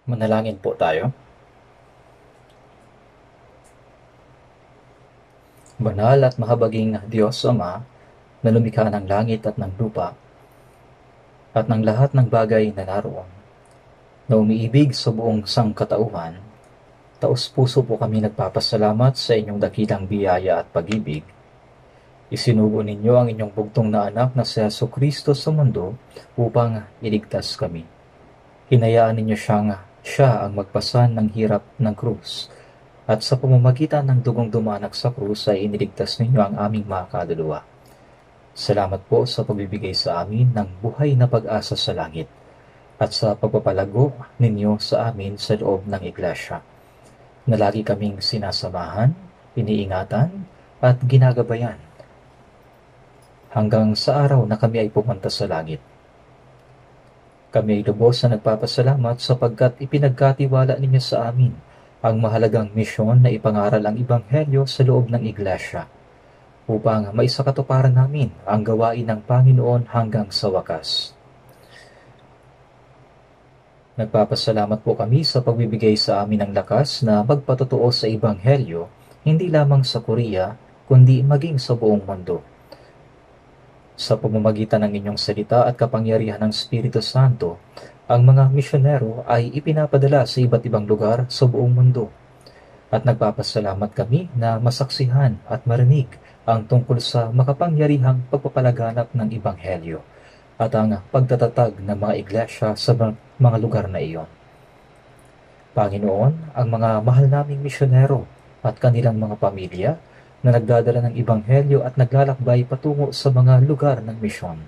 Manalangin po tayo. Banal at mahabaging Diyos Ama, na lumikha ng langit at ng lupa, at ng lahat ng bagay na naroon, na umiibig sa buong sangkatauhan, taos-puso po kami nagpapasalamat sa inyong dakilang biyaya at pag-ibig. Isinugo ninyo ang inyong bugtong na anak na si Jesucristo sa mundo upang iligtas kami. Hinayaan ninyo siya ang magpasan ng hirap ng krus, at sa pamamagitan ng dugong dumanak sa krus ay iniligtas ninyo ang aming mga kaluluwa. Salamat po sa pagbibigay sa amin ng buhay na pag-asa sa langit at sa pagpapalago ninyo sa amin sa loob ng iglesia, na lagi kaming sinasamahan, iniingatan at ginagabayan hanggang sa araw na kami ay pumunta sa langit. Kami ay lubos na nagpapasalamat sapagkat ipinagkatiwala ninyo sa amin ang mahalagang misyon na ipangaral ang Ebanghelyo sa loob ng iglesia upang maisakatuparan namin ang gawain ng Panginoon hanggang sa wakas. Nagpapasalamat po kami sa pagbibigay sa amin ng lakas na magpatotoo sa Ebanghelyo, hindi lamang sa Korea, kundi maging sa buong mundo. Sa pamamagitan ng inyong salita at kapangyarihan ng Espiritu Santo, ang mga misyonero ay ipinapadala sa iba't ibang lugar sa buong mundo. At nagpapasalamat kami na masaksihan at marinig ang tungkol sa makapangyarihang pagpapalaganap ng Ebanghelyo at ang pagtatatag ng mga iglesia sa mga lugar na iyon. Panginoon, ang mga mahal naming misyonero at kanilang mga pamilya na nagdadala ng Ebanghelyo at naglalakbay patungo sa mga lugar ng misyon,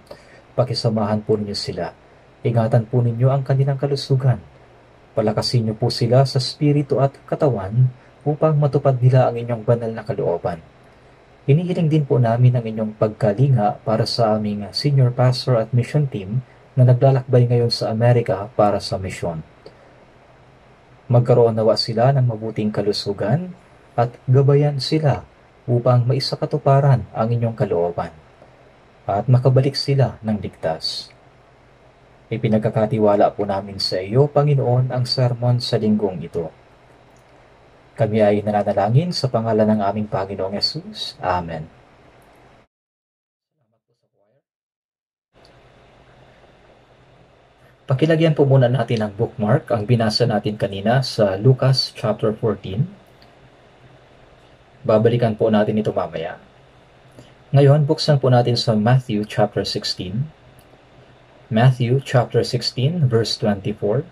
pakisamahan po ninyo sila. Ingatan po ninyo ang kanilang kalusugan. Palakasin niyo po sila sa spirito at katawan upang matupad nila ang inyong banal na kalooban. Hinihiling din po namin ang inyong pagkalinga para sa aming senior pastor at mission team na naglalakbay ngayon sa Amerika para sa misyon. Magkaroon nawa sila ng mabuting kalusugan at gabayan sila upang maisakatuparan ang inyong kalooban at makabalik sila ng ligtas. Ipinagkakatiwala po namin sa iyo, Panginoon, ang sermon sa linggong ito. Kami ay nananalangin sa pangalan ng aming Panginoong Yesus. Amen. Pakilagyan po muna natin ang bookmark, ang binasa natin kanina sa Lucas chapter 14. Babalikan po natin ito mamaya. Ngayon, buksan po natin sa Matthew chapter 16. Matthew chapter 16 verse 24.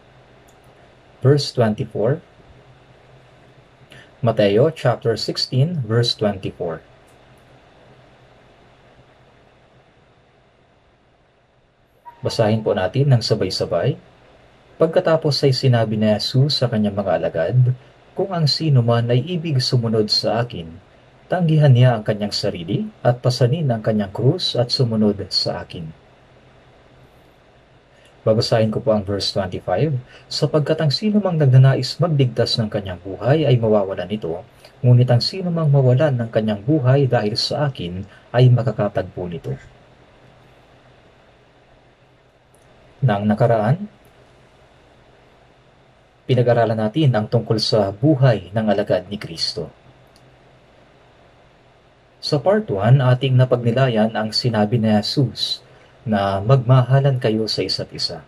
Verse 24. Mateo chapter 16 verse 24. Basahin po natin ng sabay-sabay. Pagkatapos ay sinabi ni Jesus sa kanyang mga alagad, "Kung ang sino man ay ibig sumunod sa akin, tanggihan niya ang kanyang sarili at pasanin ang kanyang krus at sumunod sa akin." Babasahin ko po ang verse 25. "Sapagkat ang sino mang nagnanais magligtas ng kanyang buhay ay mawawalan nito, ngunit ang sino mang mawalan ng kanyang buhay dahil sa akin ay makakatagpo nito." Nang nakaraan, pinag-aralan natin ang tungkol sa buhay ng alagad ni Kristo. Sa part 1, ating napagnilayan ang sinabi ni Jesus na magmahalan kayo sa isa't isa.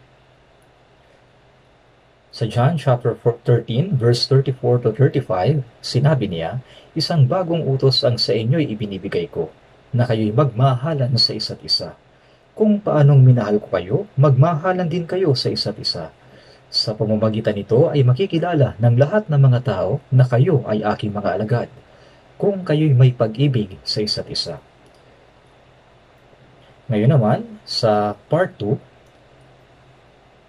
Sa John chapter 13, verse 34 to 35, sinabi niya, "Isang bagong utos ang sa inyo'y ibinibigay ko, na kayo'y magmahalan sa isa't isa. Kung paanong minahal ko kayo, magmahalan din kayo sa isa't isa. Sa pamamagitan nito ay makikilala ng lahat ng mga tao na kayo ay aking mga alagad, kung kayo'y may pag-ibig sa isa't isa." Ngayon naman, sa part 2,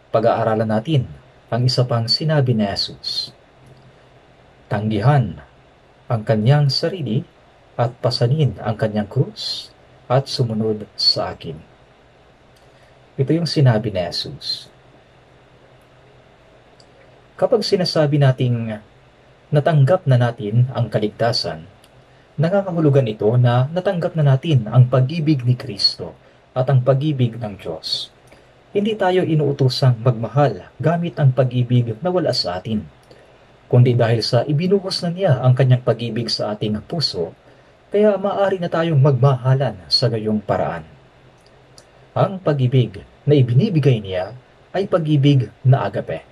pag-aaralan natin ang isa pang sinabi ni Jesus. Tanggihan ang kanyang sarili at pasanin ang kanyang krus at sumunod sa akin. Ito yung sinabi ni Jesus. Kapag sinasabi nating natanggap na natin ang kaligtasan, nangangahulugan ito na natanggap na natin ang pag-ibig ni Kristo at ang pag-ibig ng Diyos. Hindi tayo inuutosang magmahal gamit ang pag-ibig na wala sa atin, kundi dahil sa ibinuhos na niya ang kanyang pag-ibig sa ating puso, kaya maaari na tayong magmahalan sa gayong paraan. Ang pag-ibig na ibinibigay niya ay pag-ibig na agape.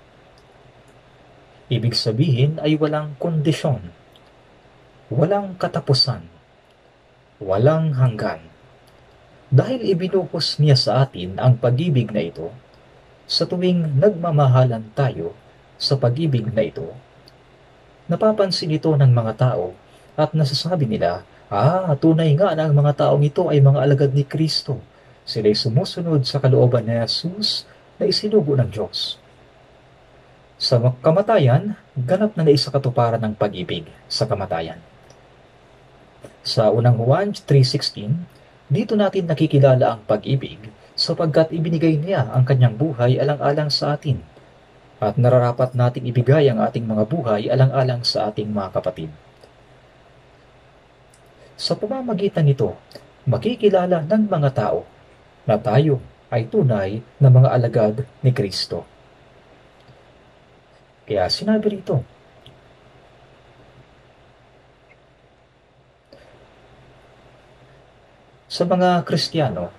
Ibig sabihin ay walang kondisyon, walang katapusan, walang hanggan. Dahil ibinuhos niya sa atin ang pag-ibig na ito, sa tuwing nagmamahalan tayo sa pag-ibig na ito, napapansin ito ng mga tao at nasasabi nila, tunay nga na ang mga taong ito ay mga alagad ni Kristo. Sila'y sumusunod sa kalooban ni Jesus na isinugo ng Diyos. Sa kamatayan, ganap na naisakatuparan ng pag-ibig sa kamatayan. Sa unang Juan 3:16, dito natin nakikilala ang pag-ibig sapagkat ibinigay niya ang kanyang buhay alang-alang sa atin at nararapat nating ibigay ang ating mga buhay alang-alang sa ating mga kapatid. Sa pamamagitan nito, makikilala ng mga tao na tayo ay tunay na mga alagad ni Kristo. Kaya sinabi rito, sa mga Kristiyano,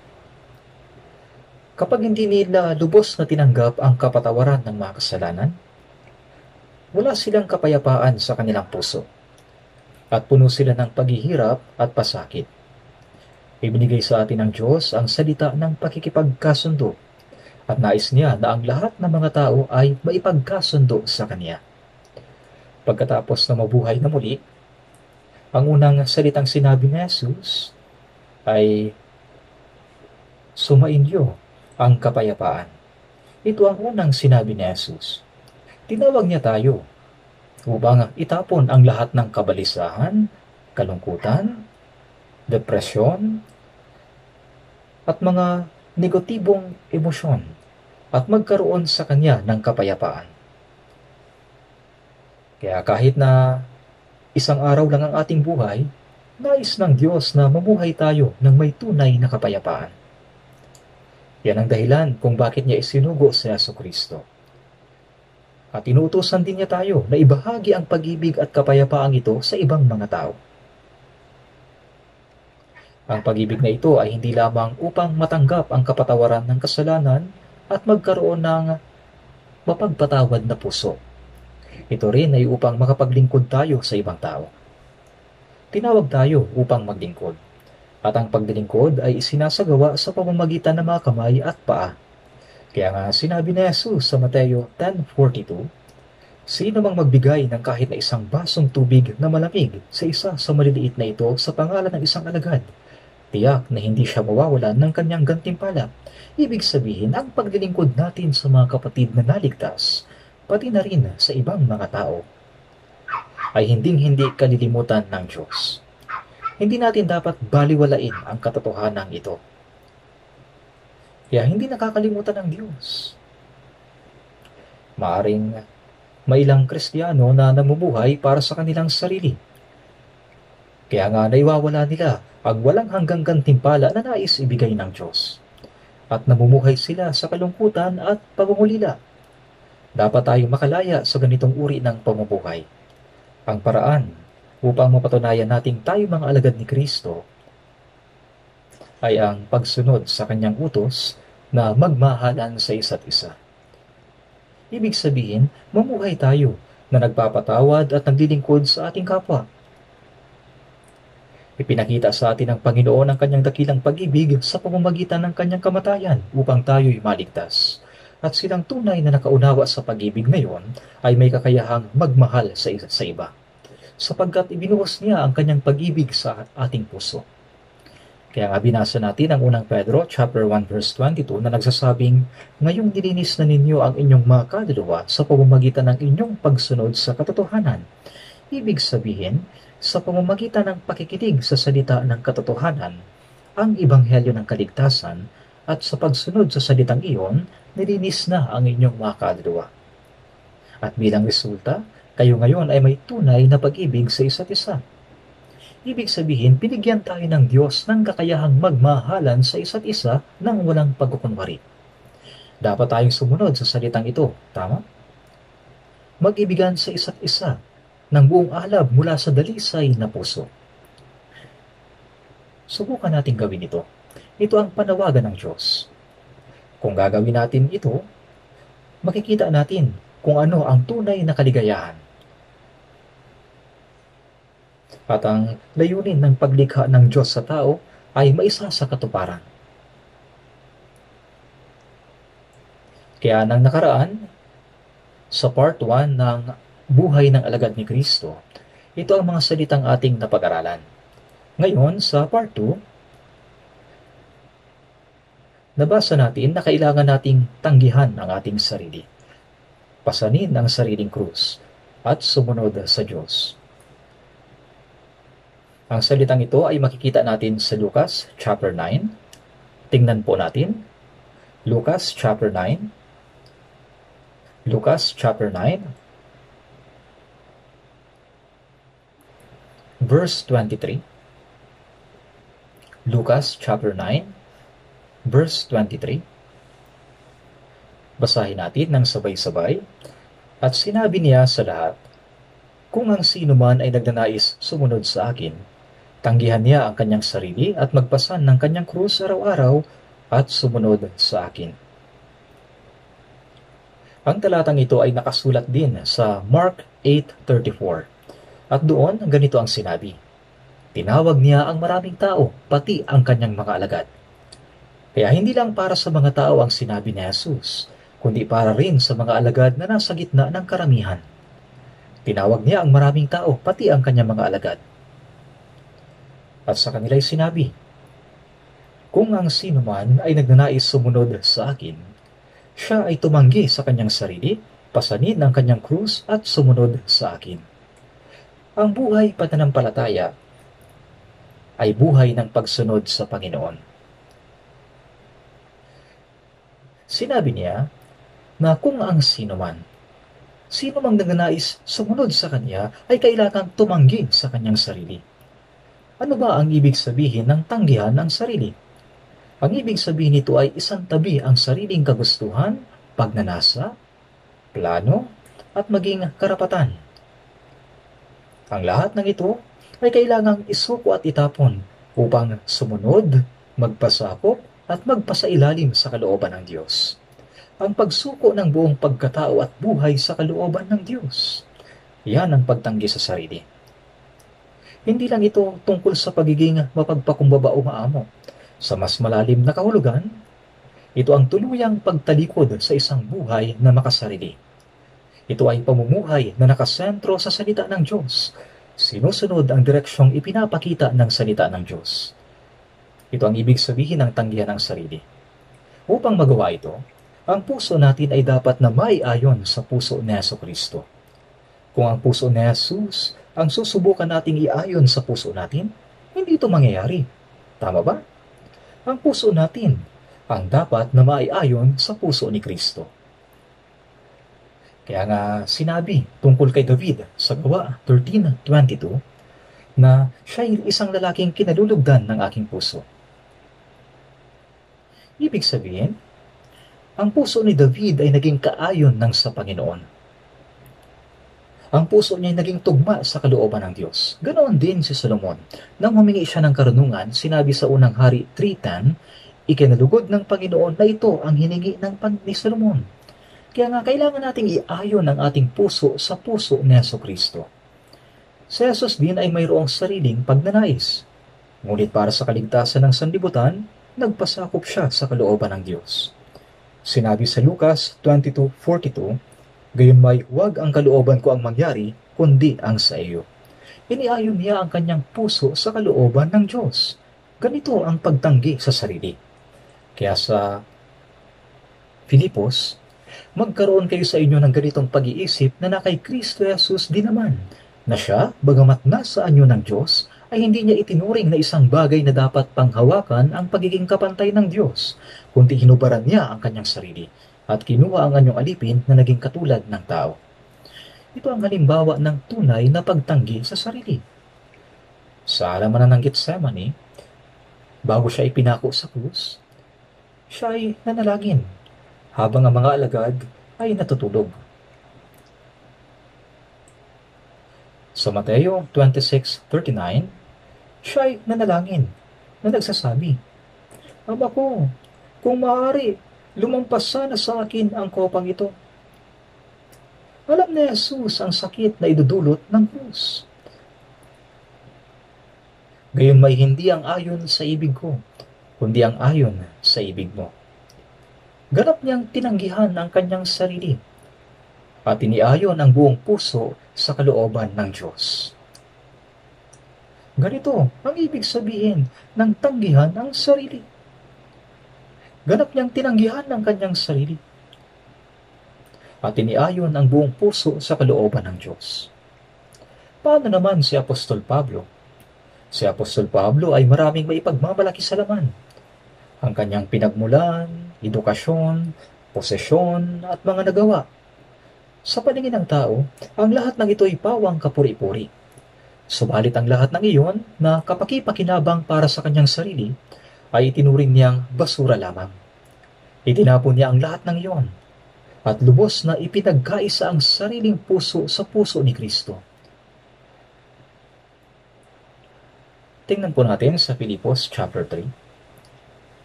kapag hindi nila lubos na tinanggap ang kapatawaran ng mga kasalanan, wala silang kapayapaan sa kanilang puso at puno sila ng paghihirap at pasakit. Ibinigay sa atin ng Diyos ang salita ng pakikipagkasundo at nais niya na ang lahat ng mga tao ay maipagkasundo sa Kanya. Pagkatapos na mabuhay na muli, ang unang salitang sinabi ni Jesus ay sumainyo ang kapayapaan. Ito ang unang sinabi ni Jesus. Tinawag niya tayo upang itapon ang lahat ng kabalisahan, kalungkutan, depresyon, at mga negatibong emosyon at magkaroon sa Kanya ng kapayapaan. Kaya kahit na isang araw lang ang ating buhay, nais ng Diyos na mamuhay tayo ng may tunay na kapayapaan. Yan ang dahilan kung bakit niya isinugo si Jesucristo. At inuutosan din niya tayo na ibahagi ang pag-ibig at kapayapaang ito sa ibang mga tao. Ang pag-ibig na ito ay hindi lamang upang matanggap ang kapatawaran ng kasalanan at magkaroon ng mapagpatawad na puso. Ito rin ay upang makapaglingkod tayo sa ibang tao. Tinawag tayo upang maglingkod. At ang paglilingkod ay isinasagawa sa pamamagitan ng mga kamay at paa. Kaya nga sinabi ni Jesus sa Mateo 10:42, sino mang magbigay ng kahit na isang basong tubig na malamig sa isa sa maliliit na ito sa pangalan ng isang alagad, tiyak na hindi siya mawawalan ng kanyang gantimpala. Ibig sabihin, ang paglilingkod natin sa mga kapatid na naligtas, pati na rin sa ibang mga tao, ay hinding-hindi kalilimutan ng Diyos. Hindi natin dapat baliwalain ang katotohanan ito. Kaya hindi nakakalimutan ng Diyos. Maaring may ilang Kristiyano na namumuhay para sa kanilang sarili. Kaya nga naiwawala nila ang walang hanggang gantimpala na nais ibigay ng Diyos. At namumuhay sila sa kalungkutan at pagmumulila. Dapat tayong makalaya sa ganitong uri ng pamumuhay. Ang paraan upang mapatunayan nating tayo mga alagad ni Kristo ay ang pagsunod sa kanyang utos na magmahalan sa isa't isa. Ibig sabihin, mamuhay tayo na nagpapatawad at naglilingkod sa ating kapwa. Ipinakita sa atin ng Panginoon ang kanyang dakilang pag-ibig sa pamamagitan ng kanyang kamatayan upang tayo'y maligtas. At silang tunay na nakaunawa sa pag-ibig na iyon ay may kakayahang magmahal sa iba, sapagkat ibinuhos niya ang kanyang pag-ibig sa ating puso. Kaya nga binasa natin ang unang Pedro chapter 1 verse 22 na nagsasabing, ngayong nilinis na ninyo ang inyong mga kaluluwa sa pamamagitan ng inyong pagsunod sa katotohanan. Ibig sabihin, sa pamamagitan ng pakikinig sa salita ng katotohanan, ang ebanghelyo ng kaligtasan, at sa pagsunod sa salitang iyon, nilinis na ang inyong mga kaluluwa. At bilang resulta, kayo ngayon ay may tunay na pag-ibig sa isa't isa. Ibig sabihin, binigyan tayo ng Diyos ng kakayahang magmahalan sa isa't isa nang walang pagkukunwari. Dapat tayong sumunod sa salitang ito, tama? Mag-ibigan sa isa't isa ng buong alab mula sa dalisay na puso. Subukan natin gawin ito. Ito ang panawagan ng Diyos. Kung gagawin natin ito, makikita natin kung ano ang tunay na kaligayahan. At ang layunin ng paglikha ng Diyos sa tao ay maisa sa katuparan. Kaya nang nakaraan, sa part 1 ng Buhay ng Alagad ni Kristo, ito ang mga salitang ating napag-aralan. Ngayon, sa part 2, nabasa natin na kailangan nating tanggihan ang ating sarili, pasanin ang sariling krus, at sumunod sa Diyos. Ang salitang ito ay makikita natin sa Lucas chapter 9. Tingnan po natin. Lucas chapter 9. Lucas chapter 9, verse 23. Lucas chapter 9, verse 23. Basahin natin ng sabay-sabay. At sinabi niya sa lahat, kung ang sino man ay nagnanais sumunod sa akin, tanggihan niya ang kanyang sarili at magpasan ng kanyang krus araw-araw at sumunod sa akin. Ang talatang ito ay nakasulat din sa Mark 8:34. At doon, ganito ang sinabi. Tinawag niya ang maraming tao, pati ang kanyang mga alagad. Kaya hindi lang para sa mga tao ang sinabi ni Jesus, kundi para rin sa mga alagad na nasa gitna ng karamihan. Tinawag niya ang maraming tao, pati ang kanyang mga alagad. At sa kanila'y sinabi, kung ang sino man ay nagnanais sumunod sa akin, siya ay tumanggi sa kanyang sarili, pasanin ang kanyang krus at sumunod sa akin. Ang buhay pananampalataya ay buhay ng pagsunod sa Panginoon. Sinabi niya na kung ang sino mang nagnanais sumunod sa kanya ay kailangang tumanggi sa kanyang sarili. Ano ba ang ibig sabihin ng tanggihan ang sarili? Ang ibig sabihin nito ay isantabi ang sariling kagustuhan, pagnanasa, plano, at maging karapatan. Ang lahat ng ito ay kailangang isuko at itapon upang sumunod, magpasakop, at magpasailalim sa kalooban ng Diyos. Ang pagsuko ng buong pagkatao at buhay sa kalooban ng Diyos. Yan ang pagtanggi sa sarili. Hindi lang ito tungkol sa pagiging mapagpakumbaba o maamo. Sa mas malalim na kahulugan, ito ang tuluyang pagtalikod sa isang buhay na makasarili. Ito ay pamumuhay na nakasentro sa salita ng Diyos. Sinusunod ang direksyong ipinapakita ng salita ng Diyos. Ito ang ibig sabihin ng tanggihan ng sarili. Upang magawa ito, ang puso natin ay dapat na maiayon sa puso ni Jesucristo. Kung ang puso ni Jesus ang susubukan nating iayon sa puso natin, hindi ito mangyayari. Tama ba? Ang puso natin ang dapat na maiayon sa puso ni Kristo. Kaya nga sinabi tungkol kay David sa Gawa 13:22 na siya ay isang lalaking kinalulugdan ng aking puso. Ibig sabihin, ang puso ni David ay naging kaayon ng sa Panginoon. Ang puso niya ay naging tugma sa kalooban ng Diyos. Ganoon din si Solomon. Nang humingi siya ng karunungan, sinabi sa unang hari 3:10, ikinalugod ng Panginoon na ito ang hiningi ni Solomon. Kaya nga kailangan nating iayon ang ating puso sa puso ni Jesucristo. Si Jesus din ay mayroong sariling pagnanais. Ngunit para sa kaligtasan ng sanlibutan, nagpasakop siya sa kalooban ng Diyos. Sinabi sa Lucas 22:42, gayunmay huwag ang kalooban ko ang mangyari, kundi ang sa iyo. Iniayon niya ang kanyang puso sa kalooban ng Diyos. Ganito ang pagtanggi sa sarili. Kaya sa Filipos, magkaroon kayo sa inyo ng ganitong pag-iisip na kay Kristo Jesus din naman, na siya, bagamat nasa anyo ng Diyos, ay hindi niya itinuring na isang bagay na dapat panghawakan ang pagiging kapantay ng Diyos, kundi hinubaran niya ang kanyang sarili at kinuha ang anyong alipin na naging katulad ng tao. Ito ang halimbawa ng tunay na pagtanggi sa sarili. Sa halamanan ng Getsemani, bago siya ipinako sa krus, siya ay nanalangin habang ang mga alagad ay natutulog. Sa Mateo 26:39, siya ay nanalangin na nagsasabi, Ama ko, kung maaari, lumampas sana sa akin ang kopang ito. Alam ni Jesus ang sakit na idudulot ng krus. Gayon may hindi ang ayon sa ibig ko, kundi ang ayon sa ibig mo. Ganap niyang tinanggihan ang kanyang sarili at iniayon ang buong puso sa kalooban ng Diyos. Ganito ang ibig sabihin ng tanggihan ang sarili. Ganap niyang tinanggihan ang kanyang sarili at iniayon ang buong puso sa kalooban ng Diyos. Paano naman si Apostol Pablo? Si Apostol Pablo ay maraming maipagmamalaki sa laman. Ang kanyang pinagmulan, edukasyon, posesyon at mga nagawa. Sa paningin ng tao, ang lahat ng ito ay pawang kapuri-puri. Subalit ang lahat ng iyon na kapaki-pakinabang para sa kanyang sarili ay itinuring niyang basura lamang. Itinapon niya ang lahat ng iyon at lubos na ipinagkaisa ang sariling puso sa puso ni Kristo. Tingnan po natin sa Filipos chapter 3.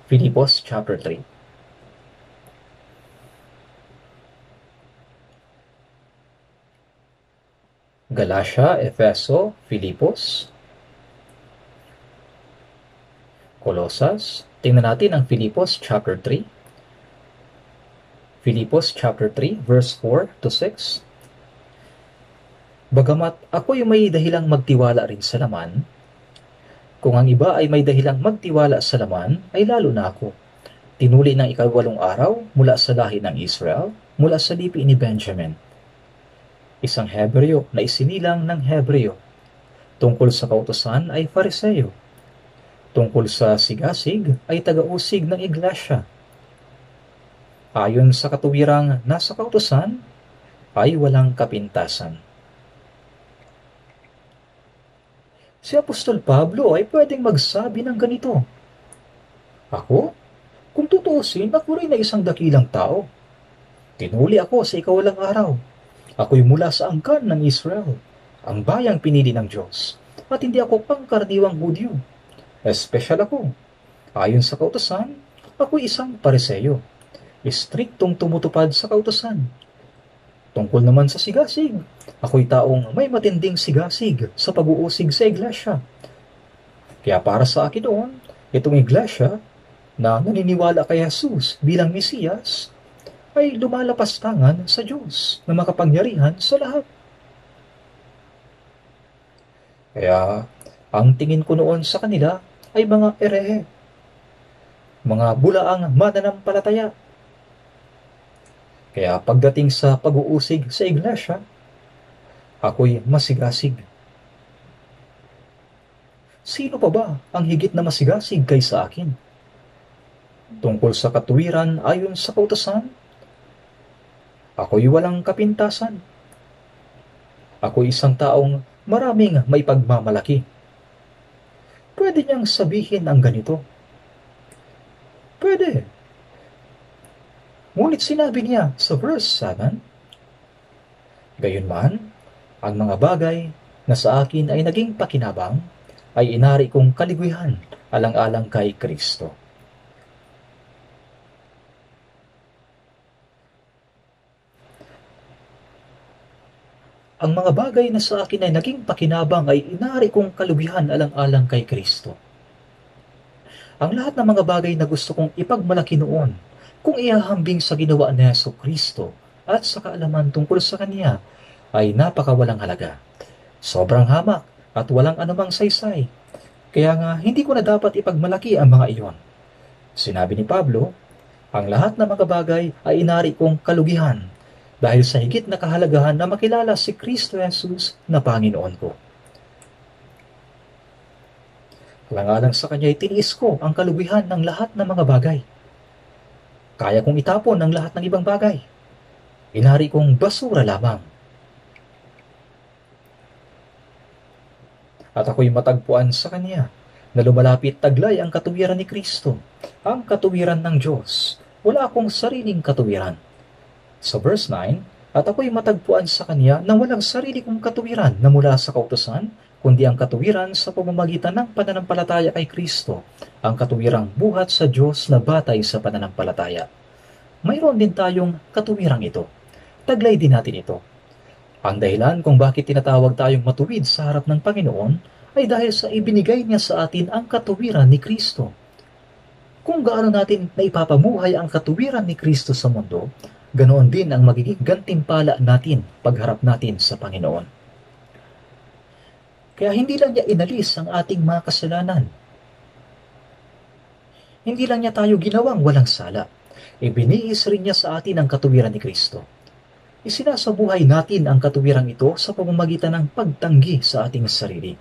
Filipos chapter 3. Galatia, Efeso, Filipos, Colosas. Tingnan natin ang Filipos chapter 3. Filipos chapter 3 verse 4 to 6. Bagamat ako'y may dahilang magtiwala rin sa laman, kung ang iba ay may dahilang magtiwala sa laman, ay lalo na ako. Tinuli ng ika-8 araw mula sa lahi ng Israel, mula sa lipi ni Benjamin. Isang Hebreo na isinilang ng Hebreo. Tungkol sa kautusan ay Fariseo. Tungkol sa sigasig ay taga-usig ng iglesia. Ayon sa katuwirang nasa kautusan, ay walang kapintasan. Si Apostol Pablo ay pwedeng magsabi ng ganito, Ako? Kung tutuusin, ako rin ay isang dakilang tao. Tinuli ako sa ika-8 araw. Ako'y mula sa angkan ng Israel, ang bayang pinili ng Diyos, at hindi ako pangkaraniwang Hudyo. Espesyal ako. Ayon sa kautusan, ako'y isang Pariseo. Istriktong tumutupad sa kautusan. Tungkol naman sa sigasig, ako'y taong may matinding sigasig sa pag-uusig sa iglesia. Kaya para sa akin doon, itong iglesia na naniniwala kay Jesus bilang Mesiyas ay lumalapastangan sa Diyos na makapangyarihan sa lahat. Kaya ang tingin ko noon sa kanila ay mga erehe, mga bulaang mananampalataya. Kaya pagdating sa pag-uusig sa iglesia, ako'y masigasig. Sino pa ba ang higit na masigasig kaysa akin? Tungkol sa katuwiran ayon sa kautusan, ako'y walang kapintasan. Ako'y isang taong maraming may pagmamalaki. Pwede niyang sabihin ang ganito. Pwede. Ngunit sinabi niya sa verse 7, Gayunman, ang mga bagay na sa akin ay naging pakinabang ay inari kong kaliguyan alang-alang kay Kristo. Ang mga bagay na sa akin ay naging pakinabang ay inari kong kalubihan alang-alang kay Kristo. Ang lahat ng mga bagay na gusto kong ipagmalaki noon, kung ihahambing sa ginawa ni Jesucristo at sa kaalaman tungkol sa Kanya, ay napakawalang halaga. Sobrang hamak at walang anumang saysay. Kaya nga, hindi ko na dapat ipagmalaki ang mga iyon. Sinabi ni Pablo, ang lahat ng mga bagay ay inari kong kalugihan dahil sa higit na kahalagahan na makilala si Kristo Jesus na Panginoon ko. Alang-alang sa Kanya ay tiniis ko ang kalugihan ng lahat ng mga bagay. Kaya kong itapon ang lahat ng ibang bagay. Inari kong basura lamang. At ako'y matagpuan sa Kanya na lumalapit taglay ang katuwiran ni Kristo, ang katuwiran ng Diyos, wala akong sariling katuwiran. Sa verse 9, at ako'y matagpuan sa kanya na walang sarili kong katuwiran na mula sa kautusan, kundi ang katuwiran sa pamamagitan ng pananampalataya kay Kristo, ang katuwirang buhat sa Diyos na batay sa pananampalataya. Mayroon din tayong katuwirang ito. Taglay din natin ito. Ang dahilan kung bakit tinatawag tayong matuwid sa harap ng Panginoon ay dahil sa ibinigay niya sa atin ang katuwiran ni Kristo. Kung gaano natin naipapamuhay ang katuwiran ni Kristo sa mundo, ganoon din ang magiging gantimpala natin pagharap natin sa Panginoon. Kaya hindi lang niya inalis ang ating mga kasalanan. Hindi lang niya tayo ginawang walang sala. Ibiniis rin niya sa atin ang katuwiran ni Kristo. Isinasabuhay natin ang katuwirang ito sa pamamagitan ng pagtanggi sa ating sarili.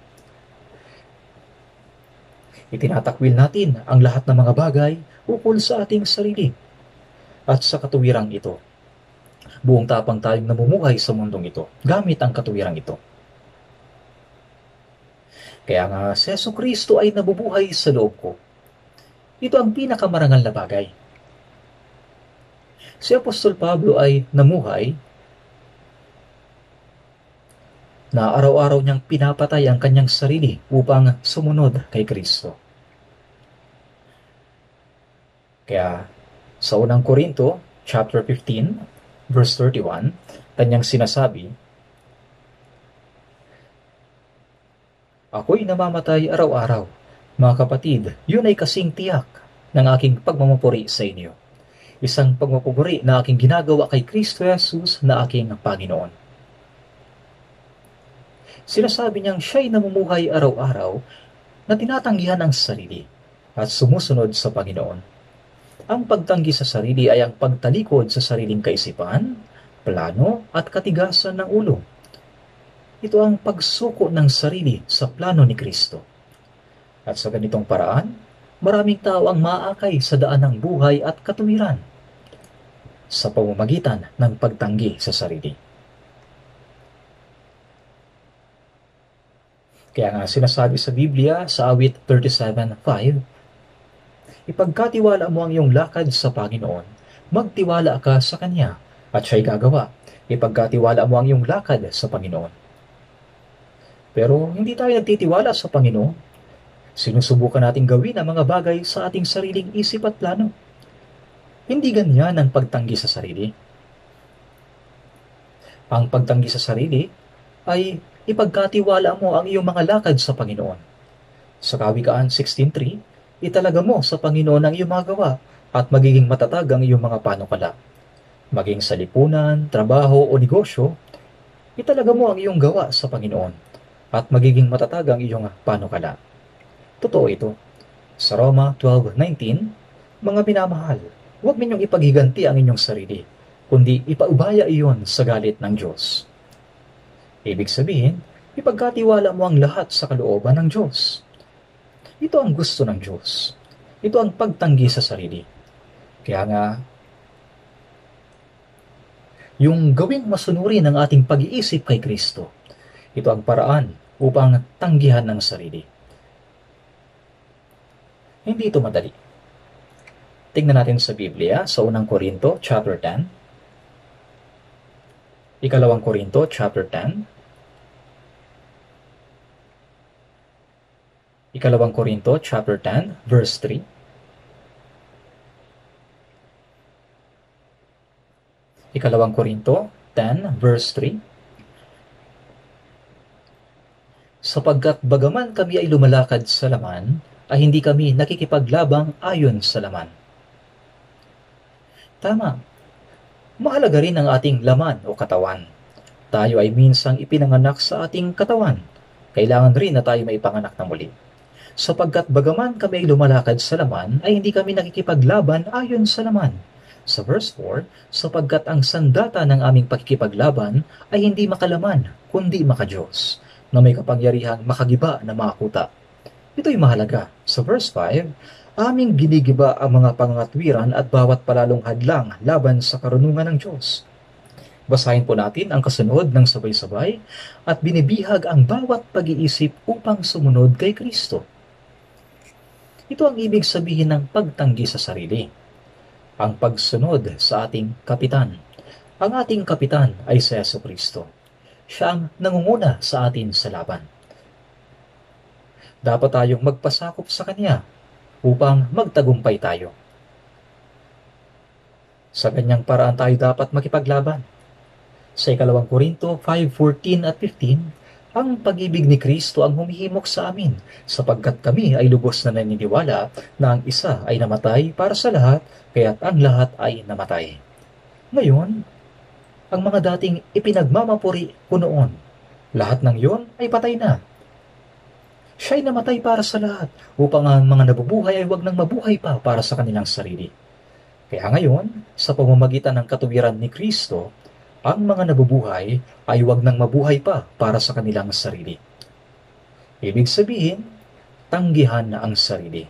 Itinatakwil natin ang lahat ng mga bagay ukol sa ating sarili. At sa katuwirang ito, buong tapang tayong namumuhay sa mundong ito gamit ang katuwirang ito. Kaya nga si Jesucristo ay nabubuhay sa loob ko. Ito ang pinakamarangal na bagay. Si Apostol Pablo ay namuhay na araw-araw niyang pinapatay ang kanyang sarili upang sumunod kay Kristo. Kaya sa unang Korinto, chapter 15, verse 31, kanyang sinasabi, ako'y namamatay araw-araw. Mga kapatid, yun ay kasing tiyak ng aking pagmamapuri sa inyo. Isang pagmamapuri na aking ginagawa kay Kristo Jesus na aking Panginoon. Sinasabi niyang siya'y namumuhay araw-araw na tinatanggihan ang sarili at sumusunod sa Panginoon. Ang pagtanggi sa sarili ay ang pagtalikod sa sariling kaisipan, plano at katigasan ng ulo. Ito ang pagsuko ng sarili sa plano ni Kristo. At sa ganitong paraan, maraming tao ang maaakay sa daan ng buhay at katuwiran sa pamamagitan ng pagtanggi sa sarili. Kaya nga sinasabi sa Biblia sa awit 37:5, ipagkatiwala mo ang iyong lakad sa Panginoon, magtiwala ka sa Kanya, at siya'y gagawa. Ipagkatiwala mo ang iyong lakad sa Panginoon. Pero hindi tayo nagtitiwala sa Panginoon. Sinusubukan nating gawin ang mga bagay sa ating sariling isip at plano. Hindi ganyan ang pagtanggi sa sarili. Ang pagtanggi sa sarili ay ipagkatiwala mo ang iyong mga lakad sa Panginoon. Sa Kawikaan 16:3, italaga mo sa Panginoon ang iyong mga gawa at magiging matatag ang iyong mga panukala. Maging sa lipunan, trabaho o negosyo, italaga mo ang iyong gawa sa Panginoon at magiging matatag ang iyong panukala. Totoo ito. Sa Roma 12:19, mga minamahal, huwag ninyong ipaghiganti ang inyong sarili, kundi ipaubaya iyon sa galit ng Diyos. Ibig sabihin, ipagkatiwala mo ang lahat sa kalooban ng Diyos. Ito ang gusto ng Diyos. Ito ang pagtanggi sa sarili. Kaya nga, yung gawing masunurin ang ating pag-iisip kay Kristo, ito ang paraan upang tanggihan ng sarili. Hindi ito madali. Tingnan natin sa Biblia sa unang Korinto, chapter 10. Ikalawang Korinto, chapter 10. Ikalawang Korinto, chapter 10, verse 3. Ikalawang Korinto, 10, verse 3. Sapagkat bagaman kami ay lumalakad sa laman, ay hindi kami nakikipaglabang ayon sa laman. Tama. Mahalaga rin ang ating laman o katawan. Tayo ay minsang ipinanganak sa ating katawan. Kailangan rin na tayo maipanganak na muli. Sapagkat bagaman kami ay lumalakad sa laman, ay hindi kami nakikipaglaban ayon sa laman. Sa verse 4, sapagkat ang sandata ng aming pakikipaglaban ay hindi makalaman, kundi makadiyos, na may kapangyarihang makagiba na mga kuta. Ito'y mahalaga. Sa verse 5, aming ginigiba ang mga pangangatwiran at bawat palalong hadlang laban sa karunungan ng Diyos. Basahin po natin ang kasunod ng sabay-sabay at binibihag ang bawat pag-iisip upang sumunod kay Kristo. Ito ang ibig sabihin ng pagtanggi sa sarili. ang pagsunod sa ating kapitan. Ang ating kapitan ay si Jesucristo. Siya ang nangunguna sa atin sa laban. Dapat tayong magpasakop sa Kanya upang magtagumpay tayo. Sa ganyang paraan tayo dapat makipaglaban. Sa 2 Korinto 5:14 at 15, ang pag-ibig ni Kristo ang humihimok sa amin, sapagkat kami ay lubos na naniniwala na ang isa ay namatay para sa lahat, kaya't ang lahat ay namatay. Ngayon, ang mga dating ipinagmamapuri ko noon, lahat ng yon ay patay na. Siya ay namatay para sa lahat, upang ang mga nabubuhay ay wag nang mabuhay pa para sa kanilang sarili. Kaya ngayon, sa pamamagitan ng katuwiran ni Kristo, ang mga nabubuhay ay wag nang mabuhay pa para sa kanilang sarili. Ibig sabihin, tanggihan na ang sarili,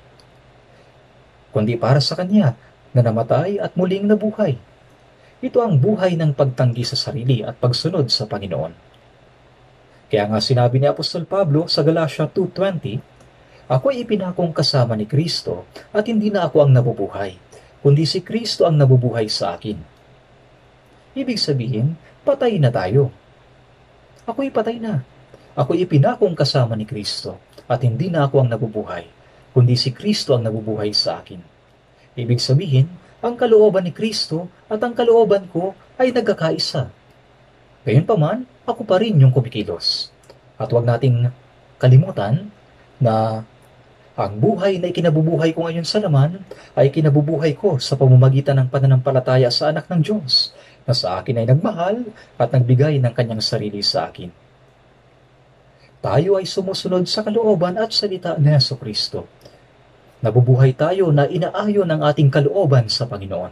kundi para sa Kanya na namatay at muling nabuhay. Ito ang buhay ng pagtanggi sa sarili at pagsunod sa Panginoon. Kaya nga sinabi ni Apostol Pablo sa Galatia 2:20, "Ako'y ipinakong kasama ni Kristo at hindi na ako ang nabubuhay, kundi si Kristo ang nabubuhay sa akin." Ibig sabihin, patay na tayo. Ako'y patay na. Ako'y ipinakong kasama ni Kristo at hindi na ako ang nabubuhay, kundi si Kristo ang nabubuhay sa akin. Ibig sabihin, ang kalooban ni Kristo at ang kalooban ko ay nagkakaisa. Gayunpaman, ako pa rin yung kumikilos. At huwag nating kalimutan na ang buhay na ikinabubuhay ko ngayon sa laman ay kinabubuhay ko sa pamamagitan ng pananampalataya sa anak ng Diyos, na sa akin ay nagmahal at nagbigay ng kanyang sarili sa akin. Tayo ay sumusunod sa kalooban at salita ni Jesucristo. Nabubuhay tayo na inaayon ng ating kalooban sa Panginoon.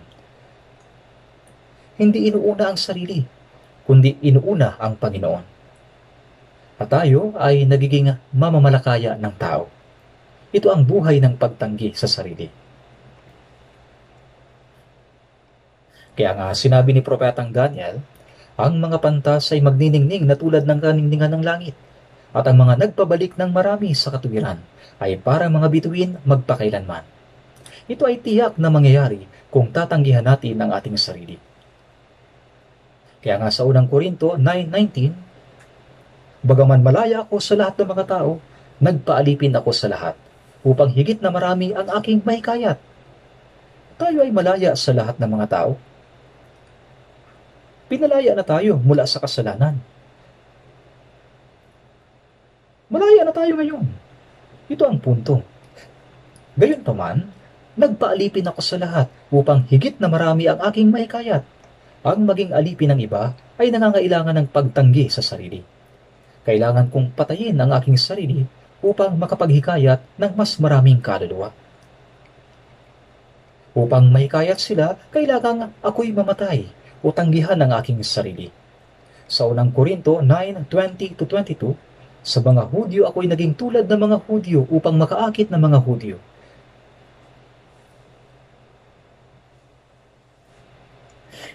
Hindi inuuna ang sarili, kundi inuuna ang Panginoon. At tayo ay nagiging mamamalakaya ng tao. Ito ang buhay ng pagtanggi sa sarili. Kaya nga sinabi ni Propetang Daniel, ang mga pantas ay magniningning na tulad ng kaningningan ng langit, at ang mga nagpabalik ng marami sa katuwiran ay para mga bituin magpakailanman. Ito ay tiyak na mangyayari kung tatanggihan natin ang ating sarili. Kaya nga sa unang Korinto 9:19, "Bagaman malaya ako sa lahat ng mga tao, nagpaalipin ako sa lahat, upang higit na marami ang aking mahikayat." Tayo ay malaya sa lahat ng mga tao. Pinalaya na tayo mula sa kasalanan. Malaya na tayo ngayon. Ito ang punto. Gayunpaman, nagpaalipin ako sa lahat upang higit na marami ang aking mahikayat. Ang maging alipin ng iba ay nangangailangan ng pagtanggi sa sarili. Kailangan kong patayin ang aking sarili upang makapaghikayat ng mas maraming kaluluwa. Upang mahikayat sila, kailangan ako'y mamatay o tanggihan ang aking sarili. Sa unang Korinto 9:20-22, "Sa mga Hudyo ako'y naging tulad ng mga Hudyo upang makaakit ng mga Hudyo."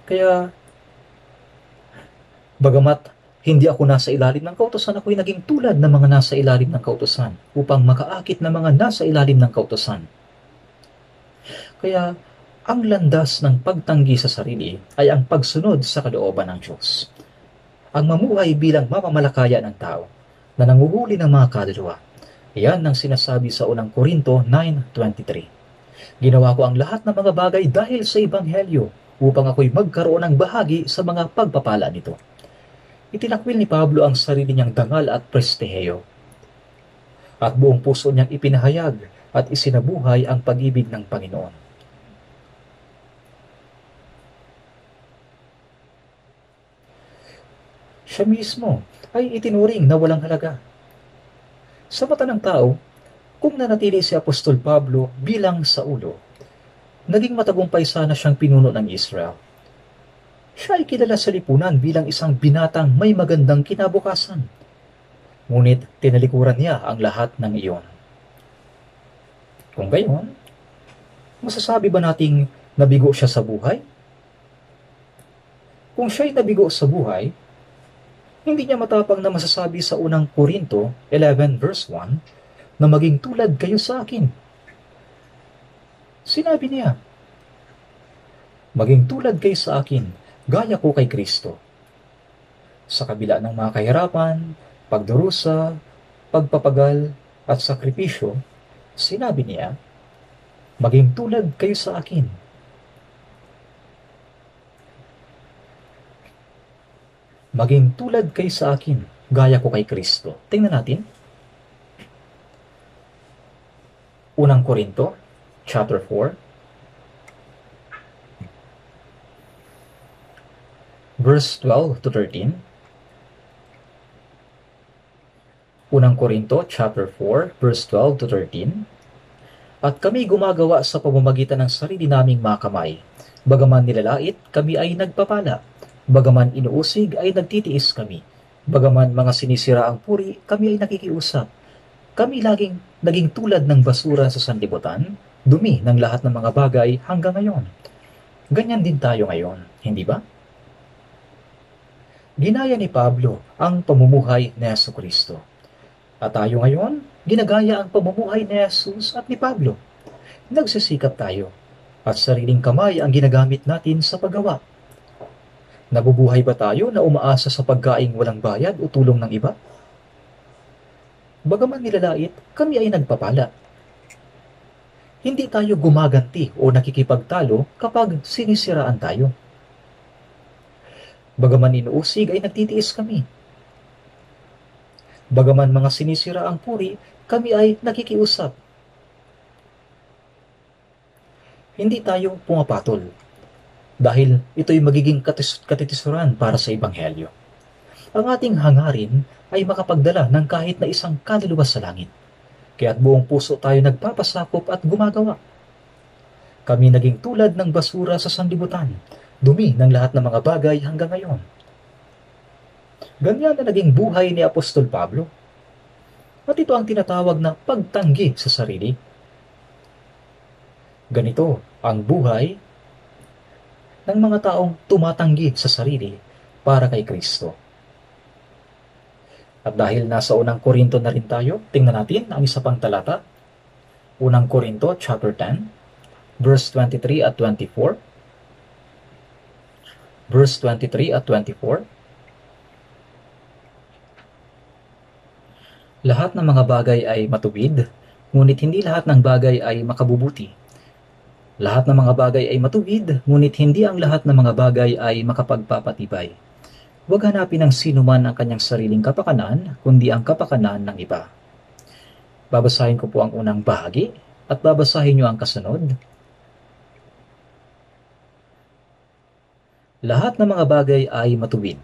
Kaya, bagamat hindi ako nasa ilalim ng kautusan, ako'y naging tulad ng mga nasa ilalim ng kautusan upang makaakit ng mga nasa ilalim ng kautusan. Kaya, ang landas ng pagtanggi sa sarili ay ang pagsunod sa kalooban ng Diyos. Ang mamuhay bilang mamamalakaya ng tao na nanguhuli ng mga kaluluwa. Iyan ang sinasabi sa unang Korinto 9:23. "Ginawa ko ang lahat ng mga bagay dahil sa Ebanghelyo upang ako'y magkaroon ng bahagi sa mga pagpapala nito." Itinakwil ni Pablo ang sarili niyang dangal at prestiheyo. At buong puso niyang ipinahayag at isinabuhay ang pag-ibig ng Panginoon. Siya mismo ay itinuring na walang halaga. Sa mata ng tao, kung nanatili si Apostol Pablo bilang Saulo, naging matagumpay sana siyang pinuno ng Israel. Siya ay kilala sa lipunan bilang isang binatang may magandang kinabukasan. Ngunit tinalikuran niya ang lahat ng iyon. Kung gayon, masasabi ba nating nabigo siya sa buhay? Kung siya'y nabigo sa buhay, hindi niya matapang na masasabi sa unang Korinto 11:1 na maging tulad kayo sa akin. Sinabi niya, Maging tulad kayo sa akin, gaya ko kay Kristo. Sa kabila ng mga kahirapan, pagdurusa, pagpapagal, at sakripisyo, sinabi niya, maging tulad kayo sa akin. Maging tulad kayo sa akin, gaya ko kay Kristo. Tingnan natin. Unang Korinto, chapter 4, verse 12 to 13. Unang Korinto, chapter 4, verse 12 to 13. At kami gumagawa sa pamamagitan ng sarili naming mga kamay. Bagaman nilalait, kami ay nagpapala. Bagaman inuusig, ay nagtitiis kami. Bagaman mga sinisira ang puri, kami ay nakikiusap. Kami laging naging tulad ng basura sa sanlibutan, dumi ng lahat ng mga bagay hanggang ngayon. Ganyan din tayo ngayon, hindi ba? Ginaya ni Pablo ang pamumuhay ni Jesucristo. At tayo ngayon, ginagaya ang pamumuhay ni Jesus at ni Pablo. Nagsisikap tayo at sariling kamay ang ginagamit natin sa paggawa. Nabubuhay ba tayo na umaasa sa pagkaing walang bayad o tulong ng iba? Bagaman nilalait, kami ay nagpapala. Hindi tayo gumaganti o nakikipagtalo kapag sinisiraan tayo. Bagaman inuusig ay nagtitiis kami. Bagaman mga sinisira ang puri, kami ay nakikiusap. Hindi tayo pumapatol dahil ito'y magiging katitisuran para sa Ebanghelyo. Ang ating hangarin ay makapagdala ng kahit na isang kaluluwa sa langit. Kaya't buong puso tayo nagpapasakop at gumagawa. Kami naging tulad ng basura sa sanlibutan, dumi ng lahat ng mga bagay hanggang ngayon. Ganyan na naging buhay ni Apostol Pablo. At ito ang tinatawag na pagtanggi sa sarili. Ganito ang buhay ng mga taong tumatanggi sa sarili para kay Kristo. At dahil nasa unang Korinto na rin tayo, tingnan natin ang isa pang talata. Unang Korinto, chapter 10, verse 23 at 24. Verse 23 at 24. Lahat ng mga bagay ay matuwid, ngunit hindi lahat ng bagay ay makabubuti. Lahat ng mga bagay ay matuwid, ngunit hindi ang lahat ng mga bagay ay makapagpapatibay. Huwag hanapin ng sino man ang kanyang sariling kapakanan, kundi ang kapakanan ng iba. Babasahin ko po ang unang bahagi at babasahin niyo ang kasunod. Lahat ng mga bagay ay matuwid.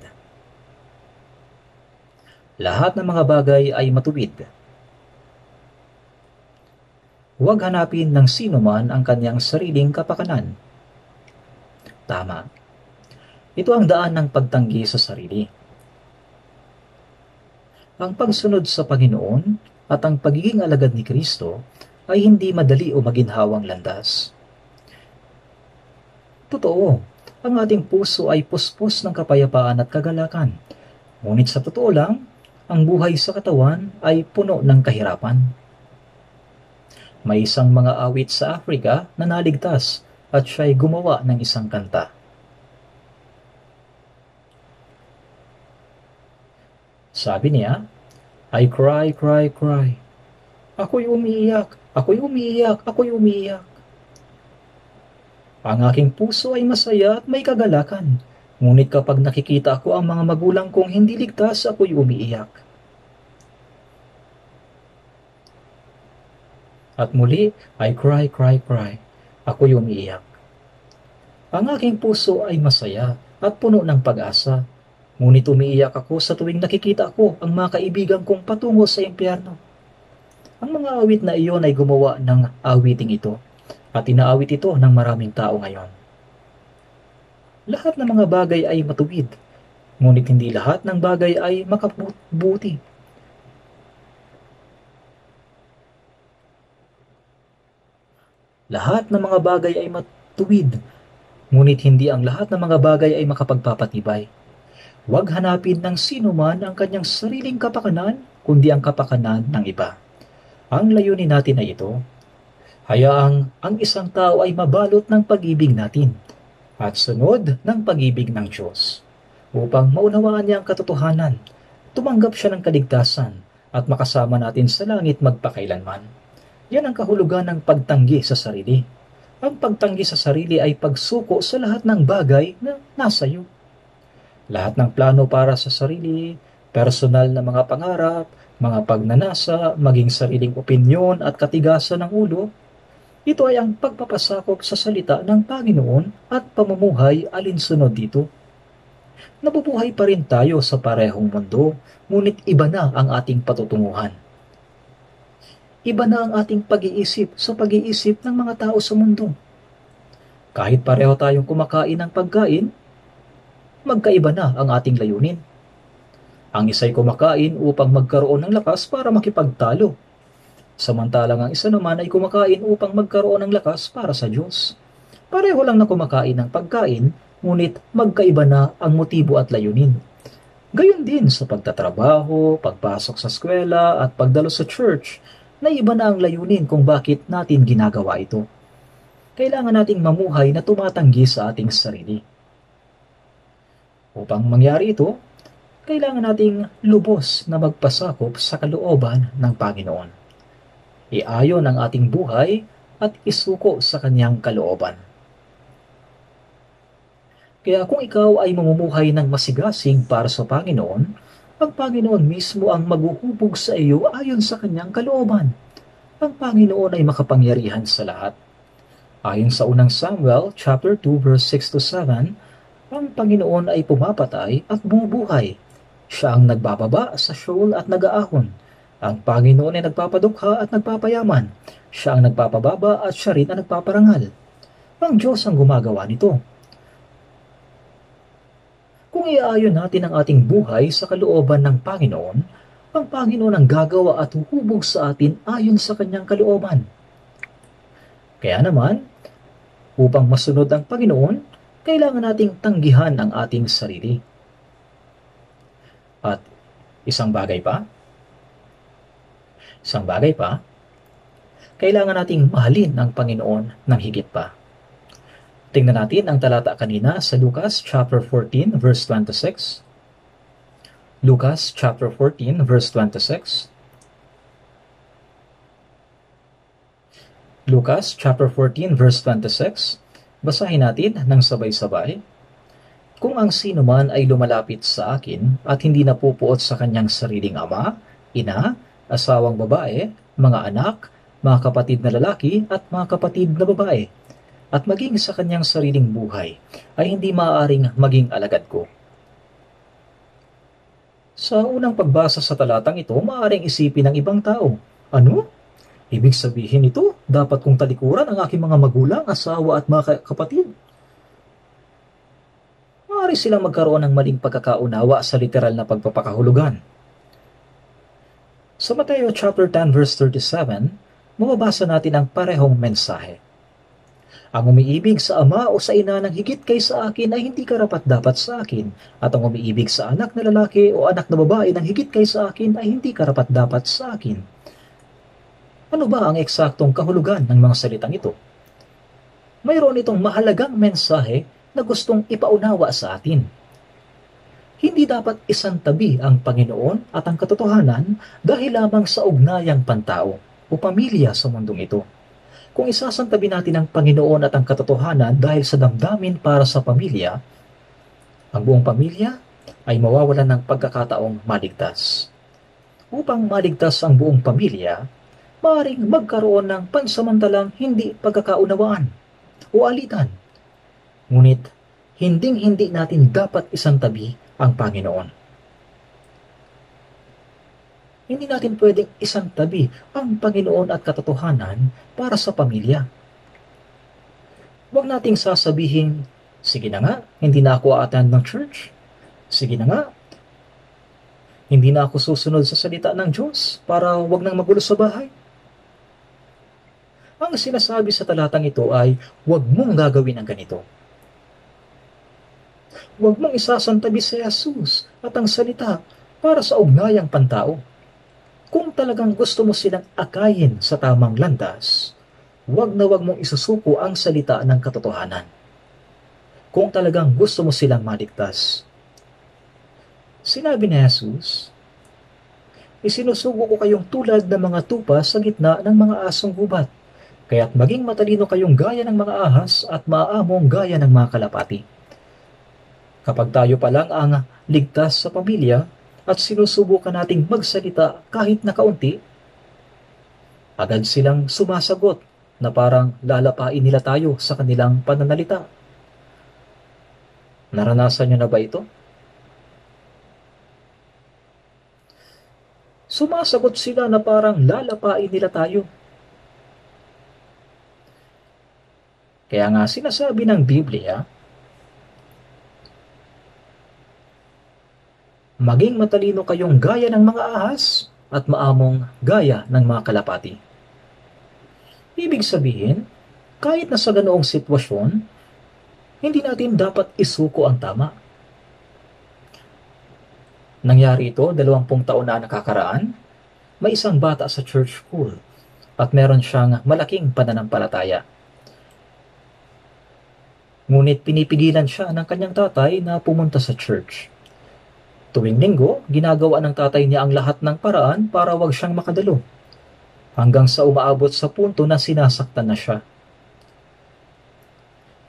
Lahat ng mga bagay ay matuwid. Huwag hanapin ng sino man ang kanyang sariling kapakanan. Tama. Ito ang daan ng pagtanggi sa sarili. Ang pagsunod sa Panginoon at ang pagiging alagad ni Kristo ay hindi madali o maginhawang landas. Totoo, ang ating puso ay puspos ng kapayapaan at kagalakan. Ngunit sa totoo lang, ang buhay sa katawan ay puno ng kahirapan. May isang mga awit sa Africa na naligtas at siya'y gumawa ng isang kanta. Sabi niya, I cry, cry, cry. Ako'y umiiyak, ako'y umiiyak, ako'y umiiyak. Ang aking puso ay masaya at may kagalakan. Ngunit kapag nakikita ko ang mga magulang kong hindi ligtas, ako'y umiiyak. At muli, I cry, cry, cry. Ako'y umiiyak. Ang aking puso ay masaya at puno ng pag-asa. Ngunit umiiyak ako sa tuwing nakikita ko ang mga kaibigan kong patungo sa impyerno. Ang mga awit na iyon ay gumawa ng awiting ito at inaawit ito ng maraming tao ngayon. Lahat ng mga bagay ay matuwid, ngunit hindi lahat ng bagay ay makabuti. Lahat ng mga bagay ay matuwid, ngunit hindi ang lahat ng mga bagay ay makapagpapatibay. Huwag hanapin ng sino man ang kanyang sariling kapakanan, kundi ang kapakanan ng iba. Ang layunin natin ay ito. Hayaang ang isang tao ay mabalot ng pag-ibig natin. at sunod ng pag-ibig ng Diyos. Upang maunawaan niya ang katotohanan, tumanggap siya ng kaligtasan at makasama natin sa langit magpakailanman. Yan ang kahulugan ng pagtanggi sa sarili. Ang pagtanggi sa sarili ay pagsuko sa lahat ng bagay na nasa iyo. Lahat ng plano para sa sarili, personal na mga pangarap, mga pagnanasa, maging sariling opinyon at katigasan ng ulo, ito ay ang pagpapasakop sa salita ng Panginoon at pamumuhay alinsunod dito. Nabubuhay pa rin tayo sa parehong mundo, ngunit iba na ang ating patutunguhan. Iba na ang ating pag-iisip sa pag-iisip ng mga tao sa mundo. Kahit pareho tayong kumakain ng pagkain, magkaiba na ang ating layunin. Ang isa'y kumakain upang magkaroon ng lakas para makipagtalo. Samantalang ang isa naman ay kumakain upang magkaroon ng lakas para sa Diyos. Pareho lang na kumakain ng pagkain, ngunit magkaiba na ang motibo at layunin. Gayon din sa pagtatrabaho, pagpasok sa eskwela at pagdalo sa church, na iba na ang layunin kung bakit natin ginagawa ito. Kailangan nating mamuhay na tumatanggi sa ating sarili. Upang mangyari ito, kailangan nating lubos na magpasakop sa kalooban ng Panginoon. Iayon ang ating buhay at isuko sa kanyang kalooban. Kaya kung ikaw ay mamumuhay ng masigasig para sa Panginoon, ang Panginoon mismo ang maghuhubog sa iyo ayon sa kanyang kalooban. Ang Panginoon ay makapangyarihan sa lahat. Ayon sa unang Samuel chapter 2 verse 6 to 7, ang Panginoon ay pumapatay at bumubuhay. Siya ang nagbababa sa Sheol at nag-aahon. Ang Panginoon ay nagpapadukha at nagpapayaman. Siya ang nagpapababa at siya rin ang nagpaparangal. Ang Diyos ang gumagawa nito. Kung iaayon natin ang ating buhay sa kalooban ng Panginoon, ang Panginoon ang gagawa at huhubog sa atin ayon sa kanyang kalooban. Kaya naman, upang masunod ang Panginoon, kailangan nating tanggihan ang ating sarili. At isang bagay pa, kailangan nating mahalin ang Panginoon ng higit pa. Tingnan natin ang talata kanina sa Lucas chapter 14 verse 26. Lucas chapter 14 verse 26. Lucas chapter 14 verse 26. Basahin natin ng sabay-sabay. Kung ang sino man ay lumalapit sa akin at hindi napupuot sa kanyang sariling ama, ina, asawang babae, mga anak, mga kapatid na lalaki at mga kapatid na babae, at maging sa kanyang sariling buhay, ay hindi maaaring maging alagad ko. Sa unang pagbasa sa talatang ito, maaaring isipin ng ibang tao, ano? Ibig sabihin ito, dapat kong talikuran ang aking mga magulang, asawa at mga kapatid. Maaari silang magkaroon ng maling pagkakaunawa sa literal na pagpapakahulugan. Sa Mateo chapter 10 verse 37, mababasa natin ang parehong mensahe. Ang umiibig sa ama o sa ina ng higit kaysa akin ay hindi karapat-dapat sa akin, at ang umiibig sa anak na lalaki o anak na babae ng higit kaysa akin ay hindi karapat-dapat sa akin. Ano ba ang eksaktong kahulugan ng mga salitang ito? Mayroon itong mahalagang mensahe na gustong ipaunawa sa atin. Hindi dapat isantabi ang Panginoon at ang katotohanan dahil lamang sa ugnayang pantao o pamilya sa mundong ito. Kung isasantabi natin ang Panginoon at ang katotohanan dahil sa damdamin para sa pamilya, ang buong pamilya ay mawawalan ng pagkakataong maligtas. Upang maligtas ang buong pamilya, maaaring magkaroon ng pansamantalang hindi pagkakaunawaan o alitan. Ngunit, hinding-hindi natin dapat isantabi ang Panginoon. Hindi natin pwedeng isantabi ang Panginoon at katotohanan para sa pamilya. Huwag nating sasabihin, sige na nga, hindi na ako a-attend ng church. Sige na nga, hindi na ako susunod sa salita ng Diyos para huwag nang magulo sa bahay. Ang sinasabi sa talatang ito ay, huwag mong gagawin ang ganito. Huwag mong isasantabi si Jesus at ang salita para sa ugnayang pantao. Kung talagang gusto mo silang akayin sa tamang landas, huwag na huwag mong isusuko ang salita ng katotohanan. kung talagang gusto mo silang maligtas. Sinabi ni Jesus, isinusugo ko kayong tulad ng mga tupa sa gitna ng mga asong gubat. Kaya't maging matalino kayong gaya ng mga ahas at maaamong gaya ng mga kalapati. Kapag tayo pa lang ang ligtas sa pamilya at sinusubukan nating magsalita kahit na kaunti, agad silang sumasagot na parang lalapain nila tayo sa kanilang pananalita. Naranasan nyo na ba ito? Sumasagot sila na parang lalapain nila tayo. Kaya nga sinasabi ng Biblia, maging matalino kayong gaya ng mga ahas at maamong gaya ng mga kalapati. Ibig sabihin, kahit na sa ganoong sitwasyon, hindi natin dapat isuko ang tama. Nangyari ito 20 taon na nakakaraan. May isang bata sa church school at meron siyang malaking pananampalataya. Ngunit pinipigilan siya ng kanyang tatay na pumunta sa church. Tuwing linggo, ginagawa ng tatay niya ang lahat ng paraan para wag siyang makadalo. Hanggang sa umaabot sa punto na sinasaktan na siya.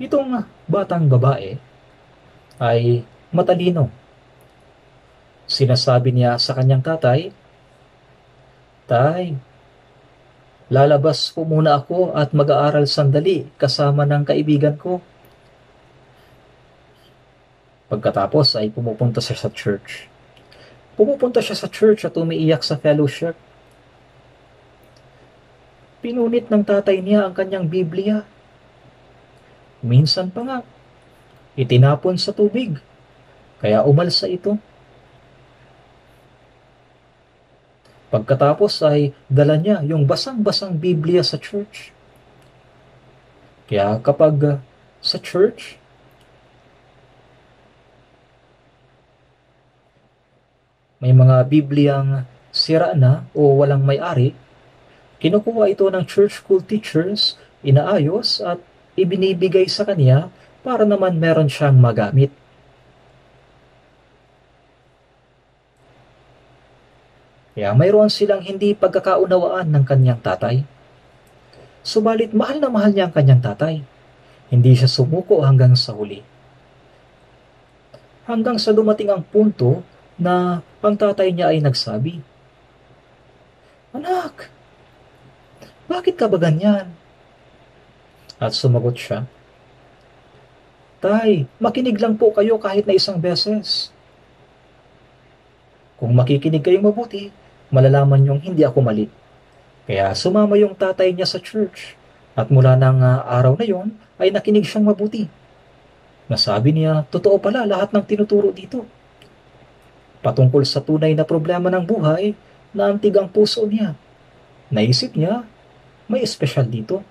Itong batang babae ay matalino. Sinasabi niya sa kanyang tatay, "Tay, lalabas po muna ako at mag-aaral sandali kasama ng kaibigan ko." Pagkatapos ay pumupunta siya sa church. Pumupunta siya sa church at umiiyak sa fellowship. Pinunit ng tatay niya ang kanyang Biblia. Minsan pa nga, itinapon sa tubig, kaya umalsa ito. Pagkatapos ay dala niya yung basang-basang Biblia sa church. Kaya kapag sa church, may mga Bibliang sira na o walang may-ari, kinukuha ito ng church school teachers, inaayos at ibinibigay sa kanya para naman meron siyang magamit. Kaya mayroon silang hindi pagkakaunawaan ng kanyang tatay. Subalit mahal na mahal niya ang kanyang tatay. Hindi siya sumuko hanggang sa huli. Hanggang sa dumating ang punto na ang tatay niya ay nagsabi, "Anak, bakit ka ba ganyan?" At sumagot siya, "Tay, makinig lang po kayo kahit na isang beses. Kung makikinig kayong mabuti, malalaman niyong hindi ako mali." Kaya sumama yung tatay niya sa church. At mula ng araw na yon ay nakinig siyang mabuti. Nasabi niya, totoo pala lahat ng tinuturo dito. Patungkol sa tunay na problema ng buhay, naantig ang puso niya. Naisip niya, may espesyal dito.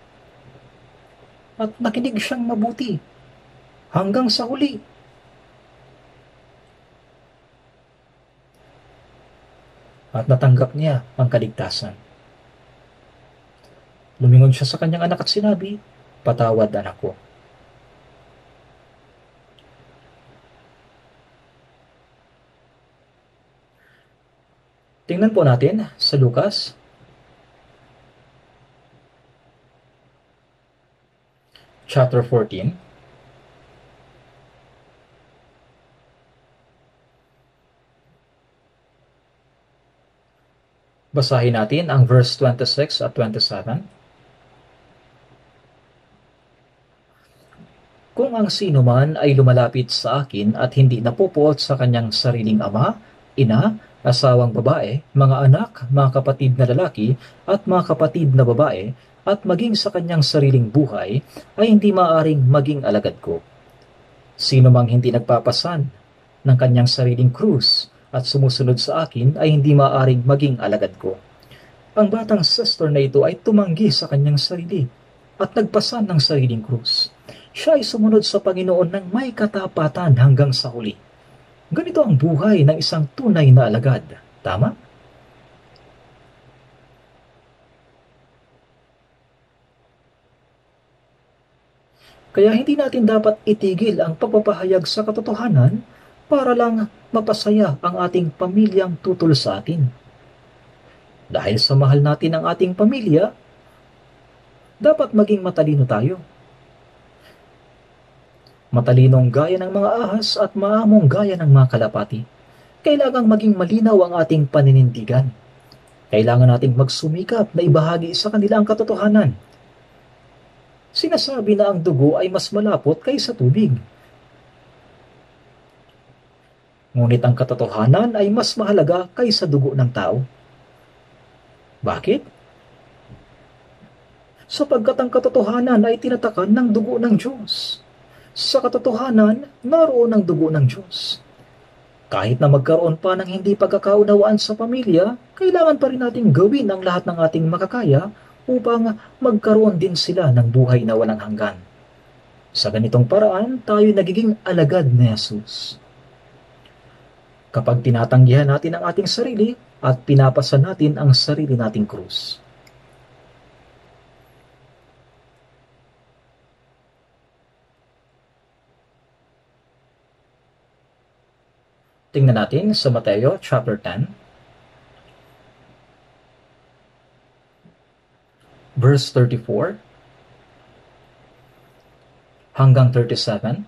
At nakinig siyang mabuti. Hanggang sa huli. At natanggap niya ang kaligtasan. Lumingon siya sa kanyang anak at sinabi, "Patawad, anak ko." Tingnan po natin sa Lucas chapter 14. Basahin natin ang verse 26 at 27. "Kung ang sino man ay lumalapit sa akin at hindi napupuot sa kanyang sariling ama, ina, asawang babae, mga anak, mga kapatid na lalaki, at mga kapatid na babae, at maging sa kanyang sariling buhay, ay hindi maaaring maging alagad ko. Sino mang hindi nagpapasan ng kanyang sariling krus at sumusunod sa akin ay hindi maaaring maging alagad ko." Ang batang sister na ito ay tumanggi sa kanyang sarili at nagpasan ng sariling krus. Siya ay sumunod sa Panginoon ng may katapatan hanggang sa huli. Ganito ang buhay ng isang tunay na alagad. Tama? Kaya hindi natin dapat itigil ang pagpapahayag sa katotohanan para lang mapasaya ang ating pamilyang tutol sa atin. Dahil sa mahal natin ang ating pamilya, dapat maging matalino tayo. Matalinong gaya ng mga ahas at maamong gaya ng mga kalapati. Kailangang maging malinaw ang ating paninindigan. Kailangan nating magsumikap na ibahagi sa kanila ang katotohanan. Sinasabi na ang dugo ay mas malapot kaysa tubig. Ngunit ang katotohanan ay mas mahalaga kaysa dugo ng tao. Bakit? Sapagkat ang katotohanan ay tinatakan ng dugo ng Diyos. Sa katotohanan, naroon ang dugo ng Diyos. Kahit na magkaroon pa ng hindi pagkakaunawaan sa pamilya, kailangan pa rin nating gawin ang lahat ng ating makakaya upang magkaroon din sila ng buhay na walang hanggan. Sa ganitong paraan, tayo nagiging alagad ni Jesus. Kapag tinatanggihan natin ang ating sarili at pinapasa natin ang sarili nating krus. Tingnan natin sa Mateo chapter 10, verse 34 hanggang 37.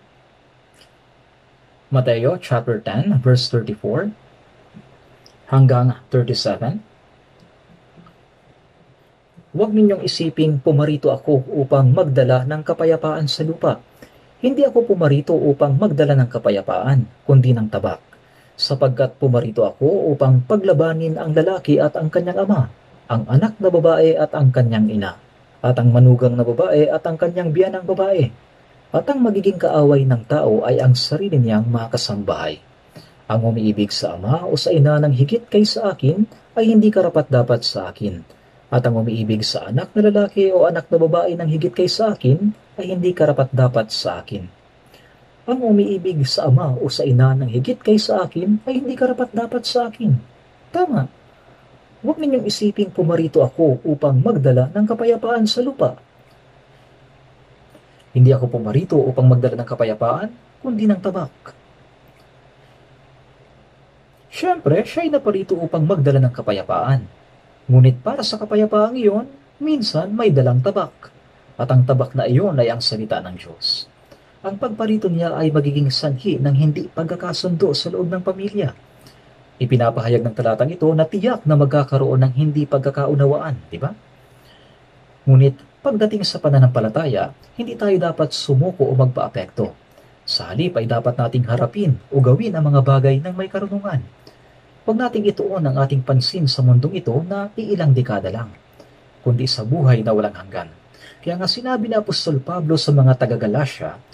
Mateo chapter 10, verse 34 hanggang 37. Huwag ninyong isiping pumarito ako upang magdala ng kapayapaan sa lupa. Hindi ako pumarito upang magdala ng kapayapaan, kundi ng tabak. Sapagkat pumarito ako upang paglabanin ang lalaki at ang kanyang ama, ang anak na babae at ang kanyang ina, at ang manugang na babae at ang kanyang biyanang babae. At ang magiging kaaway ng tao ay ang sarili niyang mga kasambahay. Ang umiibig sa ama o sa ina ng higit kaysa akin ay hindi karapat-dapat sa akin. At ang umiibig sa anak na lalaki o anak na babae ng higit kaysa akin ay hindi karapat-dapat sa akin. Ang umiibig sa ama o sa ina ng higit kaysa akin ay hindi karapat-dapat sa akin. Tama. Huwag ninyong isiping pumarito ako upang magdala ng kapayapaan sa lupa. Hindi ako pumarito upang magdala ng kapayapaan, kundi ng tabak. Siyempre, siya'y naparito upang magdala ng kapayapaan. Ngunit para sa kapayapaang iyon, minsan may dalang tabak. At ang tabak na iyon ay ang salita ng Diyos. Ang pagparito niya ay magiging sanhi ng hindi pagkakasundo sa loob ng pamilya. Ipinapahayag ng talatang ito na tiyak na magkakaroon ng hindi pagkakaunawaan, di ba? Ngunit pagdating sa pananampalataya, hindi tayo dapat sumuko o magpaapekto. Sa halip ay dapat nating harapin o gawin ang mga bagay ng may karunungan. Huwag nating ituon ang ating pansin sa mundong ito na iilang dekada lang, kundi sa buhay na walang hanggan. Kaya nga sinabi ni Apostol Pablo sa mga taga-Galasya,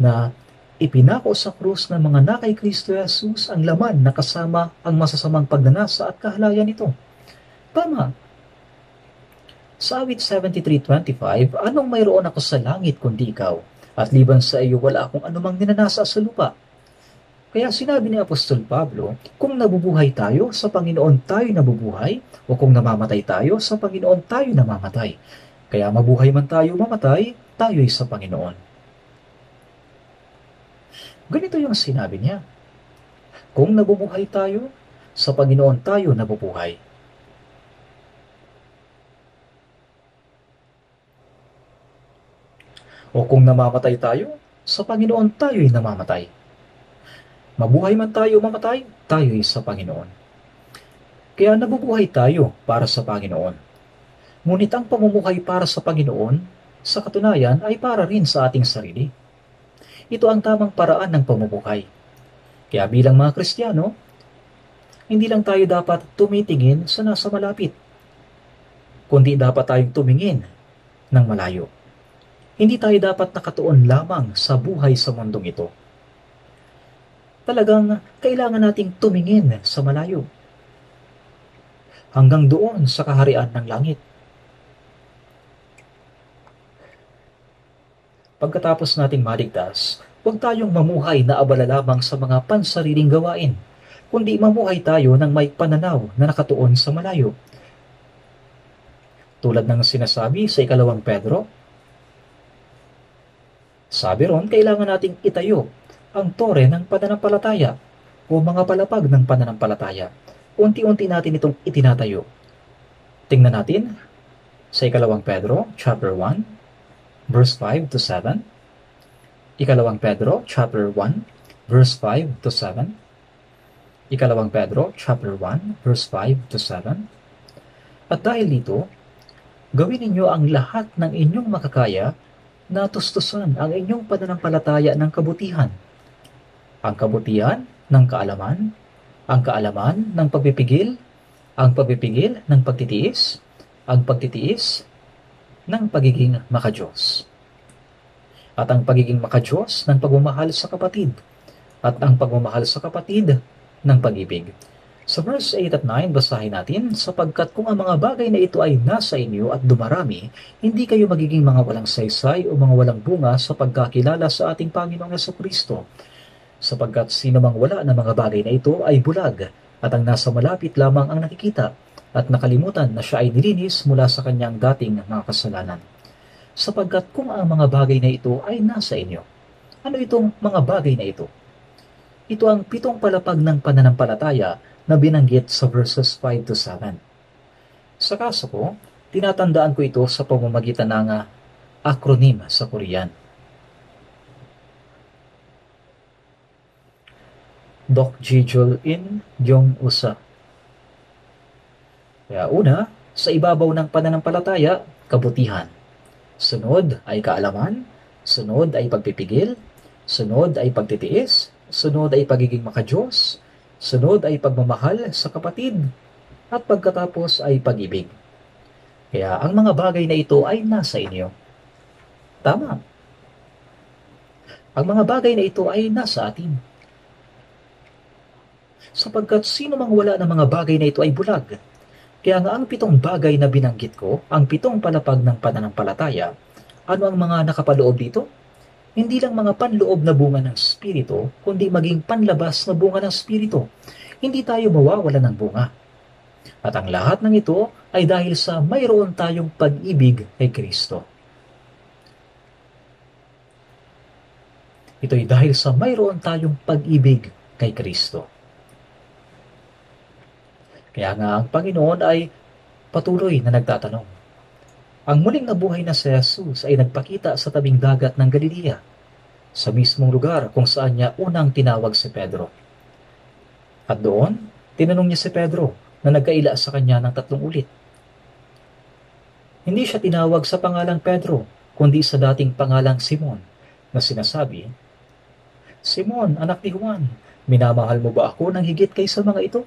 na ipinako sa krus ng mga na kay Kristo Jesus ang laman na kasama ang masasamang pagnanasa at kahalayan nito. Tama. Sa awit 73:25, anong mayroon ako sa langit kundi ikaw? At liban sa iyo wala akong anumang ninanasa sa lupa. Kaya sinabi ni Apostol Pablo, kung nabubuhay tayo, sa Panginoon tayo nabubuhay, o kung namamatay tayo, sa Panginoon tayo namamatay. Kaya mabuhay man tayo mamatay, tayo'y sa Panginoon. Ganito yung sinabi niya. Kung nabubuhay tayo, sa Panginoon tayo nabubuhay. O kung namamatay tayo, sa Panginoon tayo'y namamatay. Mabuhay man tayo mamatay, tayo'y sa Panginoon. Kaya nabubuhay tayo para sa Panginoon. Ngunit ang pamumuhay para sa Panginoon, sa katunayan ay para rin sa ating sarili. Ito ang tamang paraan ng pamumuhay. Kaya bilang mga Kristiyano, hindi lang tayo dapat tumitingin sa nasa malapit, kundi dapat tayong tumingin ng malayo. Hindi tayo dapat nakatuon lamang sa buhay sa mundong ito. Talagang kailangan nating tumingin sa malayo, hanggang doon sa kaharian ng langit. Pagkatapos nating maligtas, huwag tayong mamuhay na abala lamang sa mga pansariling gawain, kundi mamuhay tayo ng may pananaw na nakatuon sa malayo. Tulad ng sinasabi sa 2 Pedro, Sabi ron, kailangan nating itayo ang tore ng pananampalataya o mga palapag ng pananampalataya. Unti-unti natin itong itinatayo. Tingnan natin sa ikalawang Pedro, chapter 1, verse 5 to 7. Ikalawang Pedro, chapter 1, verse 5 to 7. Ikalawang Pedro, chapter 1, verse 5 to 7. At dahil dito, gawin ninyo ang lahat ng inyong makakaya na tustusan ang inyong pananampalataya ng kabutihan. Ang kabutihan ng kaalaman, ang kaalaman ng pagpipigil, ang pagpipigil ng pagtitiis, ang pagtitiis ng pagiging makadiyos. At ang pagiging makadiyos ng pagmamahal sa kapatid, at ang pagmamahal sa kapatid ng pag-ibig. Sa verse 8 at 9, basahin natin, sapagkat kung ang mga bagay na ito ay nasa inyo at dumarami, hindi kayo magiging mga walang saysay o mga walang bunga sa pagkakilala sa ating Panginoong Jesucristo. Sapagkat sino mang wala na mga bagay na ito ay bulag, at ang nasa malapit lamang ang nakikita, at nakalimutan na siya ay nilinis mula sa kanyang dating mga kasalanan. Sapagkat kung ang mga bagay na ito ay nasa inyo, ano itong mga bagay na ito? Ito ang 7 palapag ng pananampalataya na binanggit sa verses 5 to 7. Sa kaso ko, tinatandaan ko ito sa pamamagitan ng acronym sa Korean. Dokjijul in Gyong Usa. Kaya una, sa ibabaw ng pananampalataya, kabutihan. Sunod ay kaalaman, sunod ay pagpipigil, sunod ay pagtitiis, sunod ay pagiging makadiyos, sunod ay pagmamahal sa kapatid, at pagkatapos ay pag-ibig. Kaya ang mga bagay na ito ay nasa inyo. Tama. Ang mga bagay na ito ay nasa atin. Sapagkat sino mang wala ng mga bagay na ito ay bulag. Kaya nga ang 7 bagay na binanggit ko, ang 7 palapag ng pananampalataya, ano ang mga nakapaloob dito? Hindi lang mga panloob na bunga ng Espiritu, kundi maging panlabas na bunga ng Espiritu. Hindi tayo mawawala ng bunga. At ang lahat ng ito ay dahil sa mayroon tayong pag-ibig kay Kristo. Ito ay dahil sa mayroon tayong pag-ibig kay Kristo. Kaya nga ang Panginoon ay patuloy na nagtatanong. Ang muling nabuhay na si Jesus ay nagpakita sa tabing dagat ng Galilea, sa mismong lugar kung saan niya unang tinawag si Pedro. At doon, tinanong niya si Pedro na nagkaila sa kanya ng 3 ulit. Hindi siya tinawag sa pangalang Pedro, kundi sa dating pangalang Simon, na sinasabi, Simon, anak ni Juan, minamahal mo ba ako ng higit kaysa mga ito?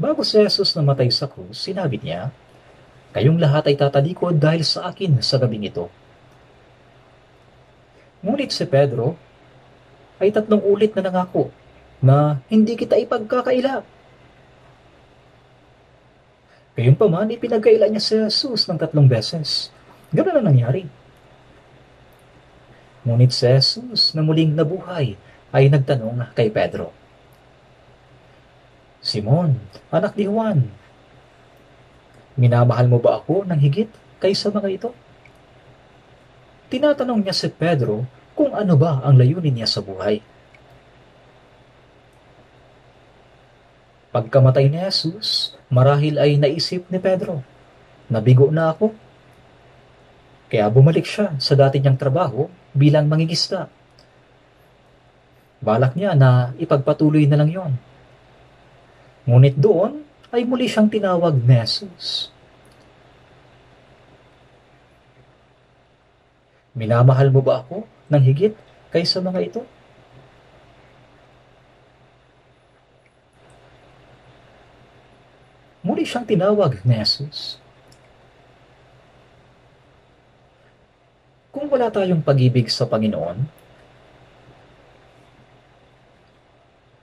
Bago si Jesus namatay sa krus, sinabi niya, kayong lahat ay tatalikod dahil sa akin sa gabing ito. Ngunit si Pedro ay 3 ulit na nangako na hindi kita ipagkakaila. Gayunpaman, ipinagkaila niya si Jesus ng 3 beses. Ganoon ang nangyari. Ngunit si Jesus na muling nabuhay ay nagtanong kay Pedro, Simon, anak ni Juan, minamahal mo ba ako ng higit kaysa mga ito? Tinatanong niya si Pedro kung ano ba ang layunin niya sa buhay. Pagkamatay ni Jesus, marahil ay naisip ni Pedro, nabigo na ako. Kaya bumalik siya sa dati niyang trabaho bilang mangingisda. Balak niya na ipagpatuloy na lang yon. Ngunit doon ay muli siyang tinawag ni Jesus. Minamahal mo ba ako ng higit kaysa mga ito? Muli siyang tinawag ni Jesus. Kung wala tayong pag-ibig sa Panginoon,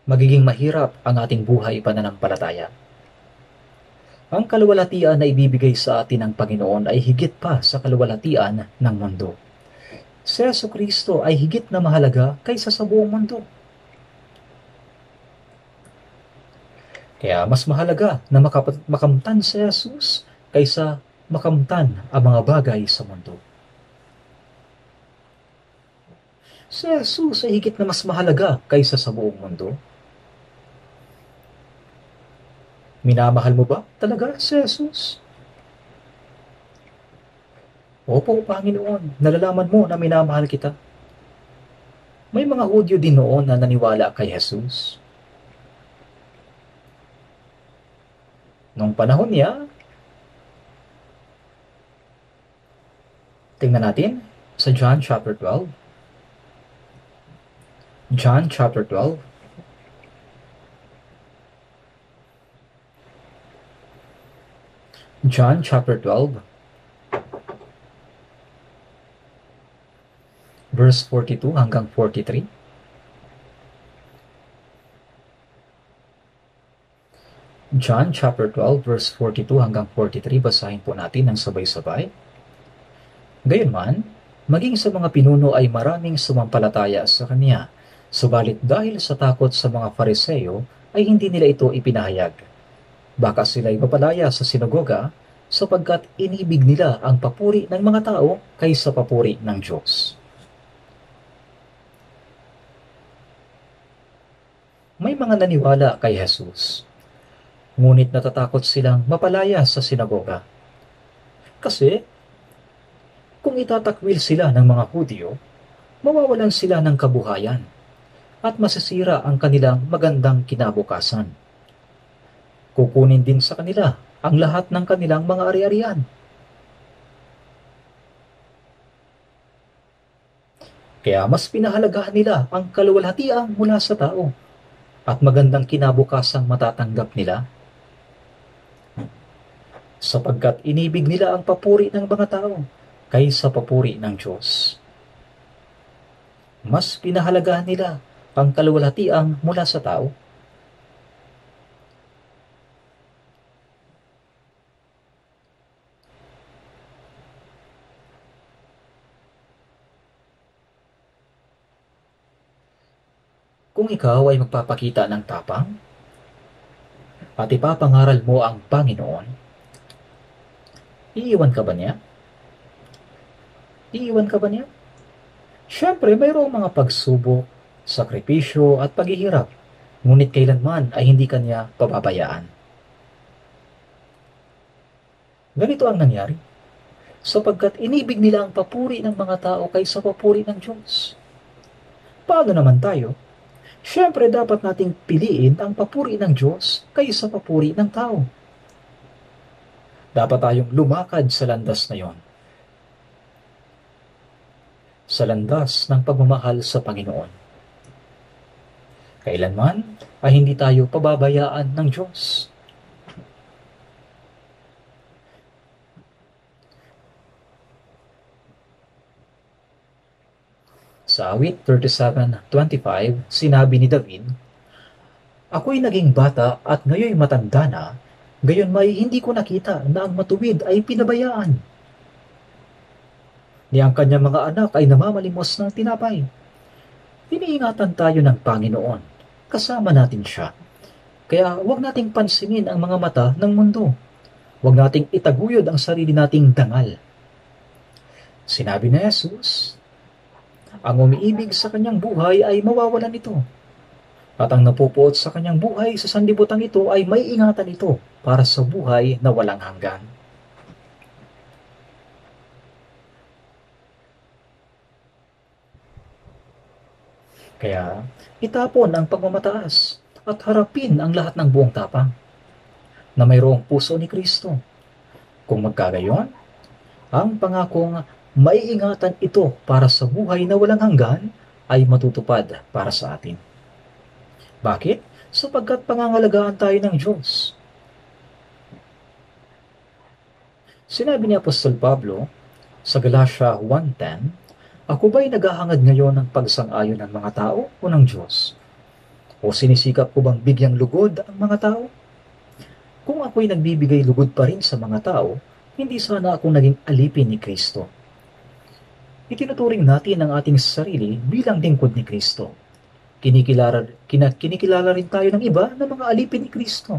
magiging mahirap ang ating buhay pananampalataya. Ang kaluwalhatian na ibibigay sa atin ng Panginoon ay higit pa sa kaluwalhatian ng mundo. Si Jesucristo ay higit na mahalaga kaysa sa buong mundo. Kaya mas mahalaga na makamtan si Jesus kaysa makamtan ang mga bagay sa mundo. Si Jesus ay higit na mas mahalaga kaysa sa buong mundo. Minamahal mo ba talaga si Jesus? Opo, Panginoon, nalalaman mo na minamahal kita. May mga Hudyo din noon na naniwala kay Jesus. Nung panahon niya, tingnan natin sa John chapter 12. John chapter 12. John chapter 12. Verse 42 hanggang 43. John chapter 12 verse 42 hanggang 43, basahin po natin ng sabay-sabay. Gayunman, maging sa mga pinuno ay maraming sumampalataya sa kanya, subalit dahil sa takot sa mga Fariseo ay hindi nila ito ipinahayag. Baka sila'y mapalaya sa sinagoga sapagkat inibig nila ang papuri ng mga tao kaysa papuri ng Diyos. May mga naniwala kay Jesus, ngunit natatakot silang mapalaya sa sinagoga. Kasi, kung itatakwil sila ng mga Hudyo, mawawalan sila ng kabuhayan at masisira ang kanilang magandang kinabukasan. Kukunin din sa kanila ang lahat ng kanilang mga ari-arian. Kaya mas pinahalagahan nila ang kaluwalhatian mula sa tao at magandang kinabukasang matatanggap nila, sapagkat inibig nila ang papuri ng mga tao kaysa papuri ng Diyos. Mas pinahalagahan nila ang kaluwalhatian mula sa tao. Kung ikaw ay magpapakita ng tapang at ipapangaral mo ang Panginoon, iiwan ka ba niya? Iiwan ka ba niya? Siyempre, mayroong mga pagsubok, sakripisyo at paghihirap, ngunit kailanman ay hindi kanya pababayaan. Ganito ang nangyari, sapagkat inibig nila ang papuri ng mga tao kaysa papuri ng Diyos. Paano naman tayo? Siyempre, dapat nating piliin ang papuri ng Diyos kaysa papuri ng tao. Dapat tayong lumakad sa landas na yon. Sa landas ng pagmamahal sa Panginoon. Kailanman ay hindi tayo pababayaan ng Diyos. Sa awit 37:25, sinabi ni David, "Ako'y naging bata at ngayon matanda na, gayon may hindi ko nakita na ang matuwid ay pinabayaan. Ni ang kanyang mga anak ay namamalimos ng tinapay." Iniingatan tayo ng Panginoon, kasama natin siya. Kaya huwag nating pansinin ang mga mata ng mundo. Huwag nating itaguyod ang sarili nating dangal. Sinabi ni Jesus, ang umiibig sa kanyang buhay ay mawawalan ito. At ang napupuot sa kanyang buhay sa sanlibutan ito ay may ingatan ito para sa buhay na walang hanggan. Kaya, itapon ang pagmamataas at harapin ang lahat ng buong tapang na mayroong puso ni Kristo. Kung magkagayon, ang pangakong maiingatan ito para sa buhay na walang hanggan ay matutupad para sa atin. Bakit? Sapagkat pangangalagaan tayo ng Diyos. Sinabi ni Apostol Pablo sa Galatia 1:10, "Ako ba'y naghahangad ngayon ng pagsang-ayon ng mga tao o ng Diyos? O sinisikap ko bang bigyang lugod ang mga tao? Kung ako'y nagbibigay lugod pa rin sa mga tao, hindi sana akong naging alipin ni Kristo." Itinuturing natin ang ating sarili bilang lingkod ni Kristo. Kinikilala rin tayo ng iba na mga alipin ni Kristo.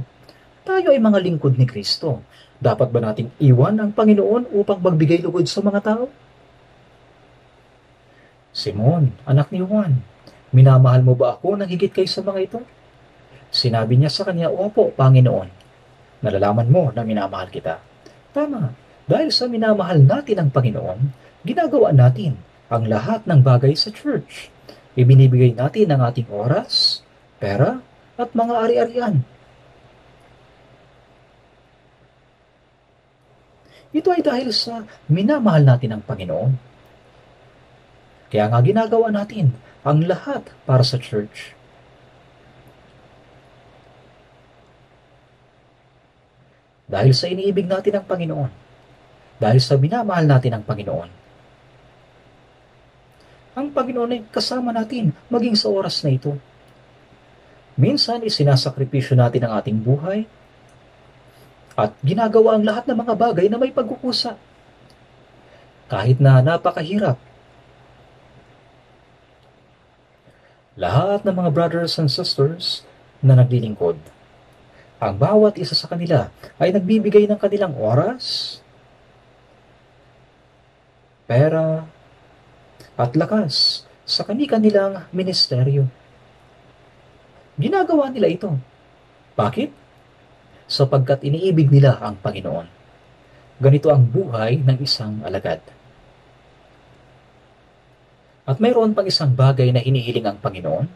Tayo ay mga lingkod ni Kristo. Dapat ba nating iwan ang Panginoon upang magbigay lugod sa mga tao? Simon, anak ni Juan, minamahal mo ba ako nang higit kaysa mga ito? Sinabi niya sa kanya, Opo, Panginoon. Nalalaman mo na minamahal kita. Tama, dahil sa minamahal natin ang Panginoon, ginagawa natin ang lahat ng bagay sa church. Ibinibigay natin ang ating oras, pera, at mga ari-arian. Ito ay dahil sa minamahal natin ang Panginoon. Kaya nga ginagawa natin ang lahat para sa church. Dahil sa iniibig natin ang Panginoon. Dahil sa minamahal natin ang Panginoon. Ang Panginoon ay kasama natin maging sa oras na ito. Minsan isinasakripisyo natin ang ating buhay at ginagawa ang lahat ng mga bagay na may pagkukusa. Kahit na napakahirap. Lahat ng mga brothers and sisters na naglilingkod, ang bawat isa sa kanila ay nagbibigay ng kanilang oras, pera, at lakas sa kanilang ministeryo. Ginagawa nila ito. Bakit? Sapagkat iniibig nila ang Panginoon. Ganito ang buhay ng isang alagad. At mayroon pang isang bagay na hinihiling ang Panginoon.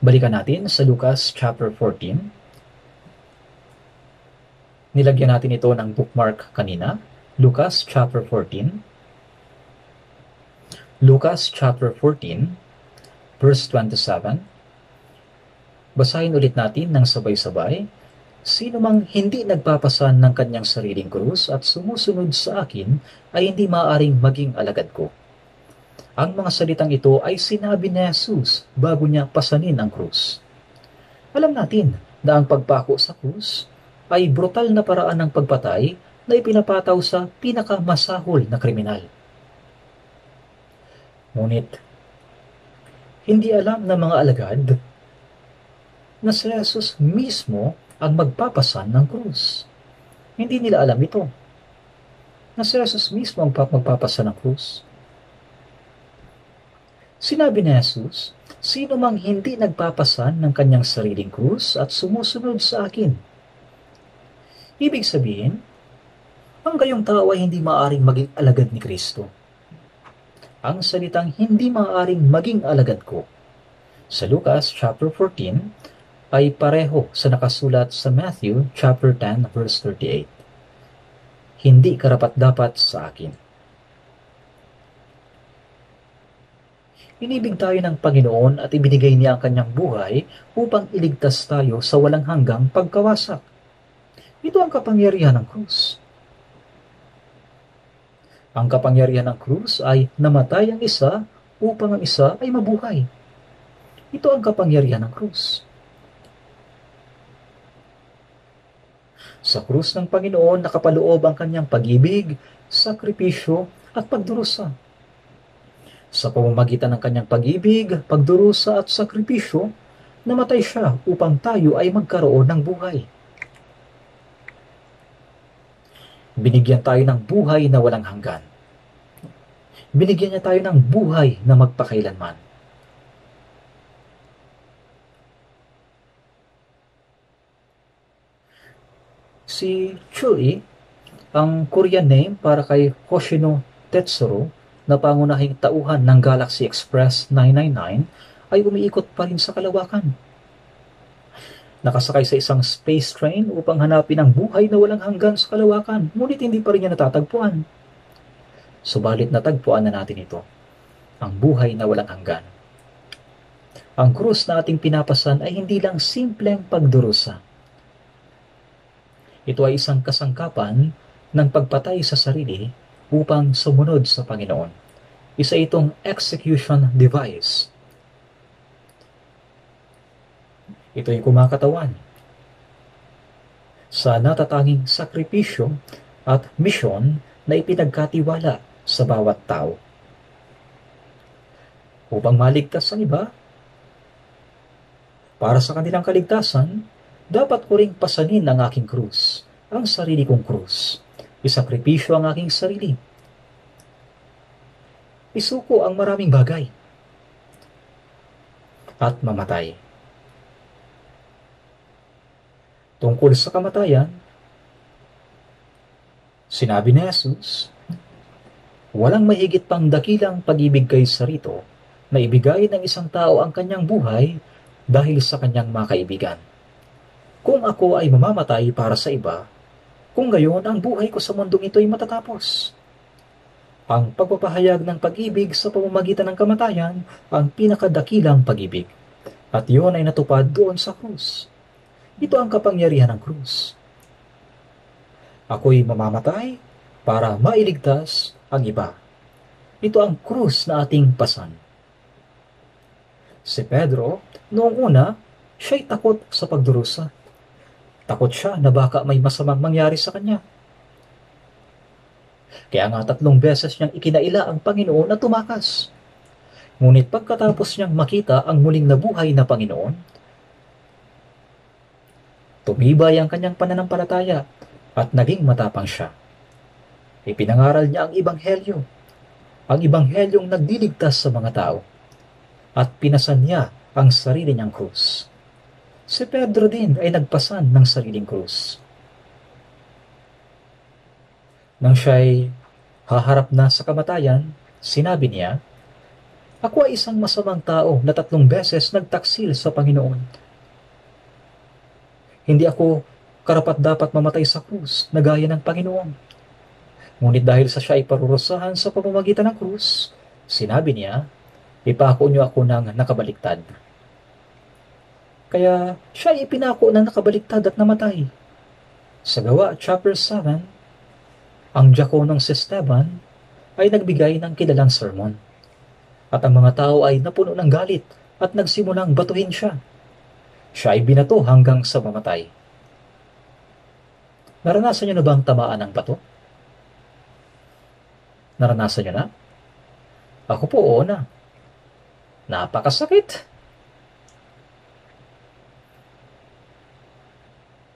Balikan natin sa Lucas chapter 14. Nilagyan natin ito ng bookmark kanina. Lucas chapter 14. Lucas chapter 14, verse 27. Basahin ulit natin ng sabay-sabay. Sino mang hindi nagpapasan ng kanyang sariling krus at sumusunod sa akin ay hindi maaaring maging alagad ko. Ang mga salitang ito ay sinabi ni Jesus bago niya pasanin ang krus. Alam natin na ang pagpako sa krus ay brutal na paraan ng pagpatay na ipinapataw sa pinakamasahol na kriminal. Ngunit, hindi alam ng mga alagad na si Jesus mismo ang magpapasan ng krus. Hindi nila alam ito, na si Jesus mismo ang magpapasan ng krus. Sinabi ni Jesus, sino mang hindi nagpapasan ng kanyang sariling krus at sumusunod sa akin. Ibig sabihin, ang gayong tao ay hindi maaaring maging alagad ni Kristo. Ang salitang hindi maaaring maging alagad ko sa Lucas chapter 14 ay pareho sa nakasulat sa Matthew chapter 10 verse 38. Hindi karapat-dapat sa akin. Inibig tayo ng Panginoon at ibinigay niya ang kanyang buhay upang iligtas tayo sa walang hanggang pagkawasak. Ito ang kapangyarihan ng krus. Ang kapangyarihan ng krus ay namatay ang isa upang ang isa ay mabuhay. Ito ang kapangyarihan ng krus. Sa krus ng Panginoon nakapaloob ang kanyang pag-ibig, sakripisyo at pagdurusa. Sa pamamagitan ng kanyang pag-ibig, pagdurusa at sakripisyo, namatay siya upang tayo ay magkaroon ng buhay. Binigyan tayo ng buhay na walang hanggan. Binigyan niya tayo ng buhay na magpakailanman. Si Churi, ang Korean name para kay Hoshino Tetsuro, na pangunahing tauhan ng Galaxy Express 999, ay umiikot pa rin sa kalawakan. Nakasakay sa isang space train upang hanapin ang buhay na walang hanggan sa kalawakan, ngunit hindi pa rin niya natatagpuan. Subalit natagpuan na natin ito, ang buhay na walang hanggan. Ang krus na ating pinapasan ay hindi lang simpleng pagdurusa. Ito ay isang kasangkapan ng pagpatay sa sarili upang sumunod sa Panginoon. Isa itong execution device. Ito ay kumakatawan sa natatanging sakripisyo at misyon na ipinagkatiwala sa bawat tao. Upang maligtas ang iba, para sa kanilang kaligtasan, dapat ko ring pasanin ang aking krus, ang sarili kong krus, Isakripisyo ang aking sarili. Isuko ang maraming bagay. At mamatay. Tungkol sa kamatayan, sinabi ni Jesus, walang mahigit pang dakilang pag-ibig kaysa rito na ibigay ng isang tao ang kanyang buhay dahil sa kanyang mga kaibigan. Kung ako ay mamamatay para sa iba, kung gayon ang buhay ko sa mundong ito ay matatapos. Ang pagpapahayag ng pag-ibig sa pamamagitan ng kamatayan ang pinakadakilang pag-ibig. At iyon ay natupad doon sa krus. Ito ang kapangyarihan ng krus. Ako'y mamamatay para mailigtas ang iba. Ito ang krus na ating pasan. Si Pedro, noong una, siya'y takot sa pagdurusa. Takot siya na baka may masamang mangyari sa kanya. Kaya nga 3 beses niyang ikinaila ang Panginoon na tumakas. Ngunit pagkatapos niyang makita ang muling nabuhay na Panginoon, tumibay ang kanyang pananampalataya at naging matapang siya. Ipinangaral niya ang Ibanghelyong nagdiligtas sa mga tao, at pinasan niya ang sarili niyang krus. Si Pedro din ay nagpasan ng sariling krus. Nang siya'y haharap na sa kamatayan, sinabi niya, ako ay isang masamang tao na 3 beses nagtaksil sa Panginoon. Hindi ako karapat-dapat mamatay sa krus na gaya ng Panginoon. Ngunit dahil sa siya ay parurusahan sa pamamagitan ng krus, sinabi niya, ipako niyo ako ng nakabaliktad. Kaya siya ay ipinako ng nakabaliktad at namatay. Sa Gawa chapter 7, ang diakonong si Esteban ay nagbigay ng kilalang sermon. At ang mga tao ay napuno ng galit at nagsimulang batuhin siya. Siya ay binato hanggang sa mamatay. Naranasan niyo na bang tamaan ng bato? Naranasan niyo na? Ako po, oo na. Napakasakit.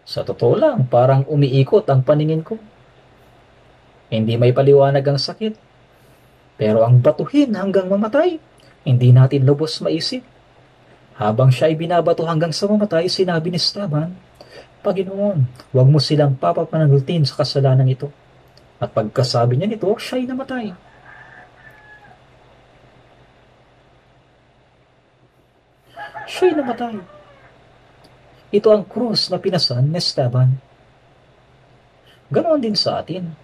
Sa totoo lang, parang umiikot ang paningin ko. Hindi may paliwanag ang sakit. Pero ang batuhin hanggang mamatay, hindi natin lubos maisip. Habang siya ay binabato hanggang sa mamatay, sinabi ni Esteban, Panginoon, huwag mo silang papapanagultin sa kasalanan ito. At pagkasabi niya nito, siya ay namatay. Siya ay namatay. Ito ang krus na pinasan ni Esteban. Ganoon din sa atin.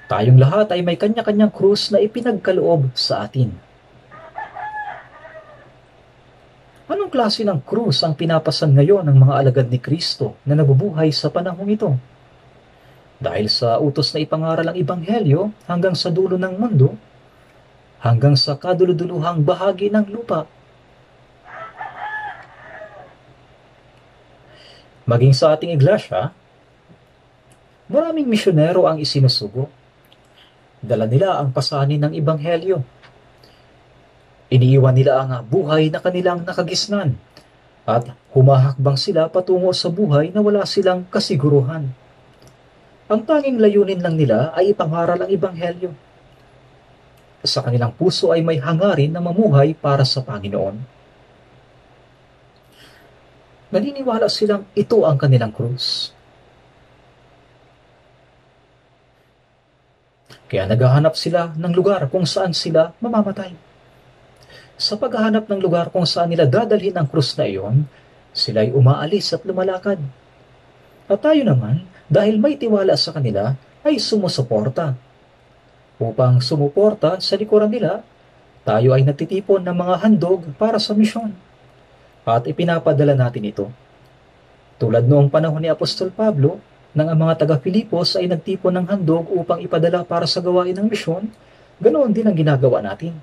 Tayong lahat ay may kanya-kanyang krus na ipinagkaloob sa atin. Anong klase ng krus ang pinapasan ngayon ng mga alagad ni Kristo na nabubuhay sa panahong ito? Dahil sa utos na ipangaral ang Ebanghelyo hanggang sa dulo ng mundo, hanggang sa kaduluduluhang bahagi ng lupa. Maging sa ating iglesia, maraming misyonero ang isinusugo. Dala nila ang pasanin ng Ebanghelyo. Iniiwan nila ang buhay na kanilang nakagisnan at humahakbang sila patungo sa buhay na wala silang kasiguruhan. Ang tanging layunin lang nila ay ipangaral ang Ebanghelyo. Sa kanilang puso ay may hangarin na mamuhay para sa Panginoon. Naniniwala silang ito ang kanilang krus. Kaya naghahanap sila ng lugar kung saan sila mamamatay. Sa paghahanap ng lugar kung saan nila dadalhin ang krus na iyon, sila ay umaalis at lumalakad. At tayo naman, dahil may tiwala sa kanila, ay sumusuporta. Upang sumuporta sa likuran nila, tayo ay nagtitipon ng mga handog para sa misyon. At ipinapadala natin ito. Tulad noong panahon ni Apostol Pablo, nang ang mga taga-Filipos ay nagtipon ng handog upang ipadala para sa gawain ng misyon, ganoon din ang ginagawa natin.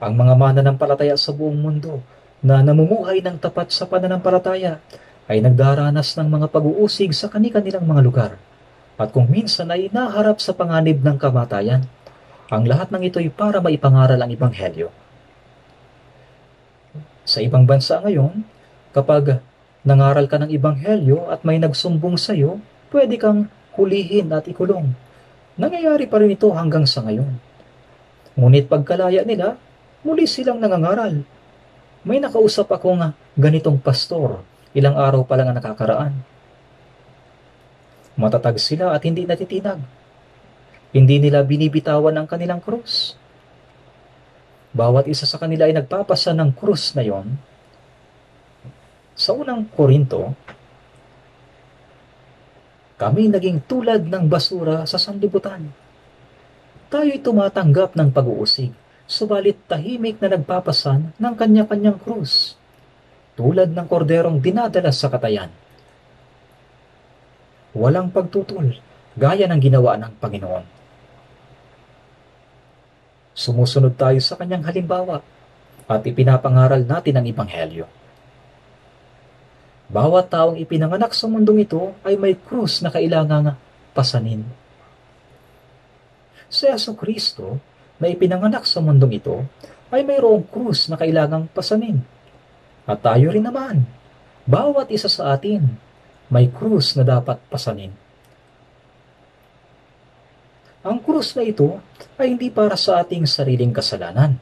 Ang mga mananampalataya sa buong mundo na namumuhay ng tapat sa pananampalataya ay nagdaranas ng mga pag-uusig sa kani-kanilang mga lugar. At kung minsan ay naharap sa panganib ng kamatayan, ang lahat ng ito ay para maipangaral ang Ebanghelyo. Sa ibang bansa ngayon, kapag nangaral ka ng Ebanghelyo at may nagsumbong sa iyo, pwede kang hulihin at ikulong. Nangyayari pa rin ito hanggang sa ngayon. Ngunit pagkalaya nila, muli silang nangangaral. May nakausap akong ganitong pastor, ilang araw pa lang ang nakakaraan. Matatag sila at hindi natitinag. Hindi nila binibitawan ang kanilang krus. Bawat isa sa kanila ay nagpapasa ng krus na yon. Sa unang Korinto, kami naging tulad ng basura sa sanlibutan. Tayo'y tumatanggap ng pag-uusig, subalit tahimik na nagpapasan ng kanya-kanyang krus, tulad ng korderong dinadala sa katayan. Walang pagtutol, gaya ng ginawa ng Panginoon. Sumusunod tayo sa kanyang halimbawa at ipinapangaral natin ang Ebanghelyo. Bawat taong ipinanganak sa mundong ito ay may krus na kailangang pasanin. Si Jesucristo na ipinanganak sa mundong ito ay mayroong krus na kailangang pasanin. At tayo rin naman, bawat isa sa atin, may krus na dapat pasanin. Ang krus na ito ay hindi para sa ating sariling kasalanan.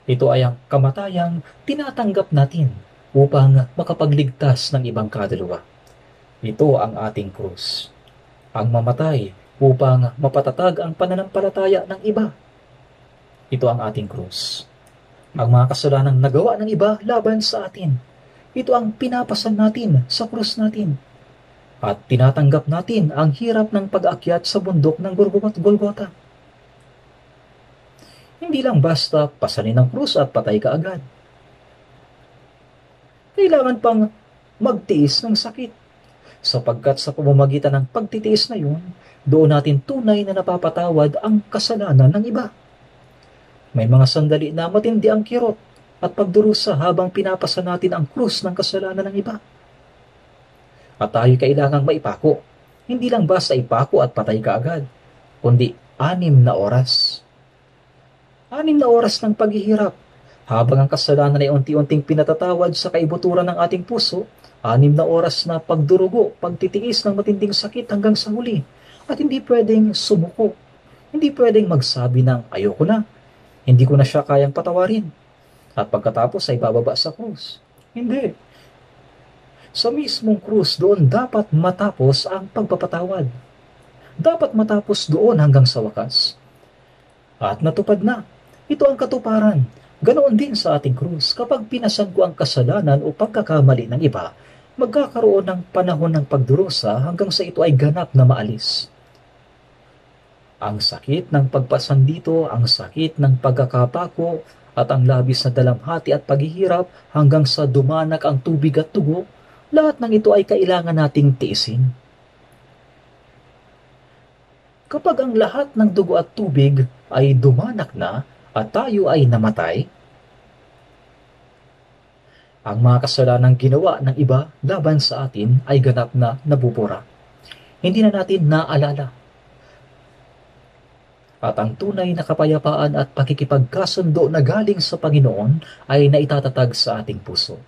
Ito ay ang kamatayang tinatanggap natin upang makapagligtas ng ibang kaluluwa. Ito ang ating krus. Ang mamatay upang mapatatag ang pananampalataya ng iba. Ito ang ating krus. Ang mga kasalanang nagawa ng iba laban sa atin. Ito ang pinapasan natin sa krus natin. At tinatanggap natin ang hirap ng pag-aakyat sa bundok ng Golgotha. Hindi lang basta pasanin ang krus at patay ka agad. Kailangan pang magtiis ng sakit. Sapagkat sa pamamagitan ng pagtitiis na yun, doon natin tunay na napapatawad ang kasalanan ng iba. May mga sandali na matindi ang kirot at pagdurusa habang pinapasa natin ang krus ng kasalanan ng iba. At tayo kailangang maipako. Hindi lang basta ipako at patay ka agad, kundi 6 na oras. 6 na oras ng paghihirap. Habang ang kasalanan ay unti-unting pinatatawad sa kaibuturan ng ating puso, 6 na oras na pagdurugo, pagtitiis ng matinding sakit hanggang sa huli. At hindi pwedeng sumuko. Hindi pwedeng magsabi ng ayoko na. Hindi ko na siya kayang patawarin. At pagkatapos ay bababa sa krus. Hindi. Sa mismong krus doon dapat matapos ang pagpapatawad. Dapat matapos doon hanggang sa wakas. At natupad na. Ito ang katuparan. Ganoon din sa ating krus. Kapag pinasan ko ang kasalanan o pagkakamali ng iba, magkakaroon ng panahon ng pagdurusa hanggang sa ito ay ganap na maalis. Ang sakit ng pagpasan dito, ang sakit ng pagkakapako, at ang labis na dalamhati at paghihirap hanggang sa dumanak ang tubig at dugo, lahat ng ito ay kailangan nating tiisin. Kapag ang lahat ng dugo at tubig ay dumanak na at tayo ay namatay, ang mga kasalanang ginawa ng iba laban sa atin ay ganap na nabubura. Hindi na natin naalala. At ang tunay na kapayapaan at pakikipagkasundo na galing sa Panginoon ay naitatag sa ating puso.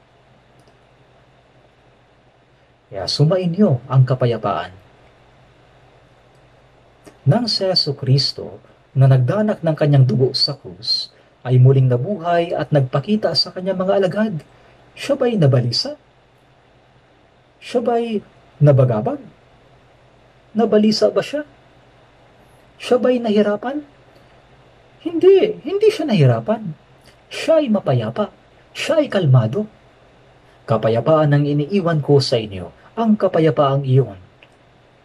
Kaya sumainyo ang kapayapaan. Nang si Jesucristo na nagdanak ng kanyang dugo sa krus ay muling nabuhay at nagpakita sa kanyang mga alagad, siya ba'y nabalisa? Siya ba'y nabagabag? Nabalisa ba siya? Siya ba'y nahirapan? Hindi siya nahirapan. Siya ay mapayapa. Siya ay kalmado. Kapayapaan ang iniiwan ko sa inyo, ang kapayapaang iyon,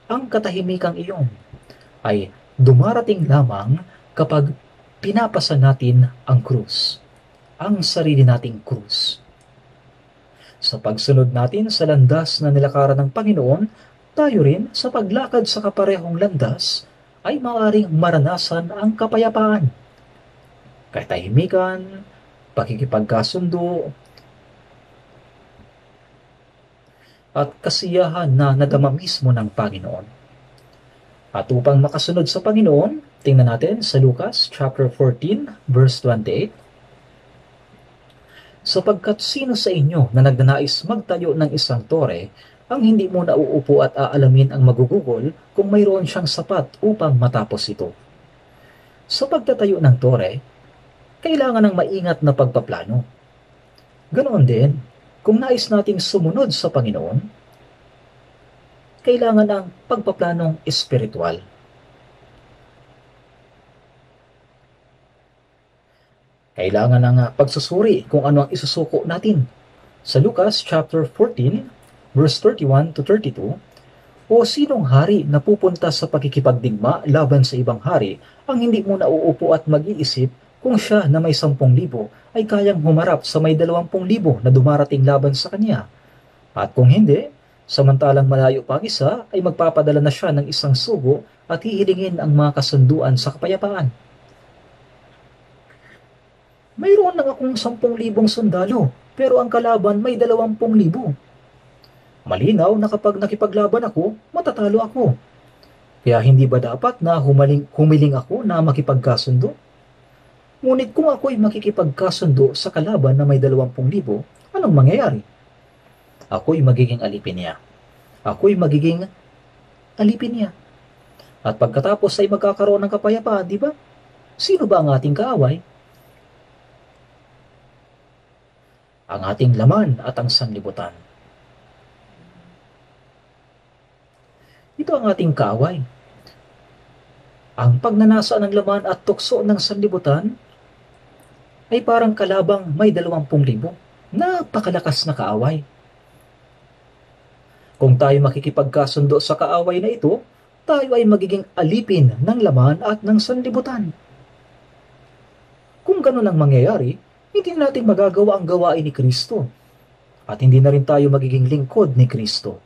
ang katahimikang iyon, ay dumarating lamang kapag pinapasa natin ang krus, ang sarili nating krus. Sa pagsunod natin sa landas na nilakaran ng Panginoon, tayo rin sa paglakad sa kaparehong landas ay maaaring maranasan ang kapayapaan, katahimikan, pakikipagkasundo, at kasiyahan na nadama mismo ng Panginoon. At upang makasunod sa Panginoon, tingnan natin sa Lucas chapter 14, verse 28. Sapagkat sino sa inyo na nagnanais magtayo ng isang tore ang hindi mo nauupo at aalamin ang magugugol kung mayroon siyang sapat upang matapos ito. Sa pagtatayo ng tore, kailangan ng maingat na pagpaplano. Ganoon din, kung nais nating sumunod sa Panginoon, kailangan ang pagpaplanong espiritual. Kailangan ng pagsusuri kung ano ang isusuko natin. Sa Lucas chapter 14, verse 31 to 32, o sinong hari na pupunta sa pakikipagdigma laban sa ibang hari ang hindi mo nauupo at mag-iisip kung siya na may 10,000 ay kayang humarap sa may 20,000 na dumarating laban sa kanya? At kung hindi, samantalang malayo pa ang isa, ay magpapadala na siya ng isang sugo at hihilingin ang mga kasunduan sa kapayapaan. Mayroon lang akong 10,000 sundalo, pero ang kalaban may 20,000. Malinaw na kapag nakipaglaban ako, matatalo ako. Kaya hindi ba dapat na humiling ako na makipagkasundo? Ngunit kung ako'y makikipagkasundo sa kalaban na may 20,000, anong mangyayari? Ako'y magiging alipin niya. Ako'y magiging alipin niya. At pagkatapos ay magkakaroon ng kapayapaan, di ba? Sino ba ang ating kaaway? Ang ating laman at ang sanlibutan. Ito ang ating kaaway. Ang pagnanasa ng laman at tukso ng sanlibutan ay parang kalabang may 20,000. Napakalakas na kaaway. Kung tayo makikipagkasundo sa kaaway na ito, tayo ay magiging alipin ng laman at ng sanlibutan. Kung ganun ang mangyayari, hindi natin magagawa ang gawain ni Kristo. At hindi na rin tayo magiging lingkod ni Kristo.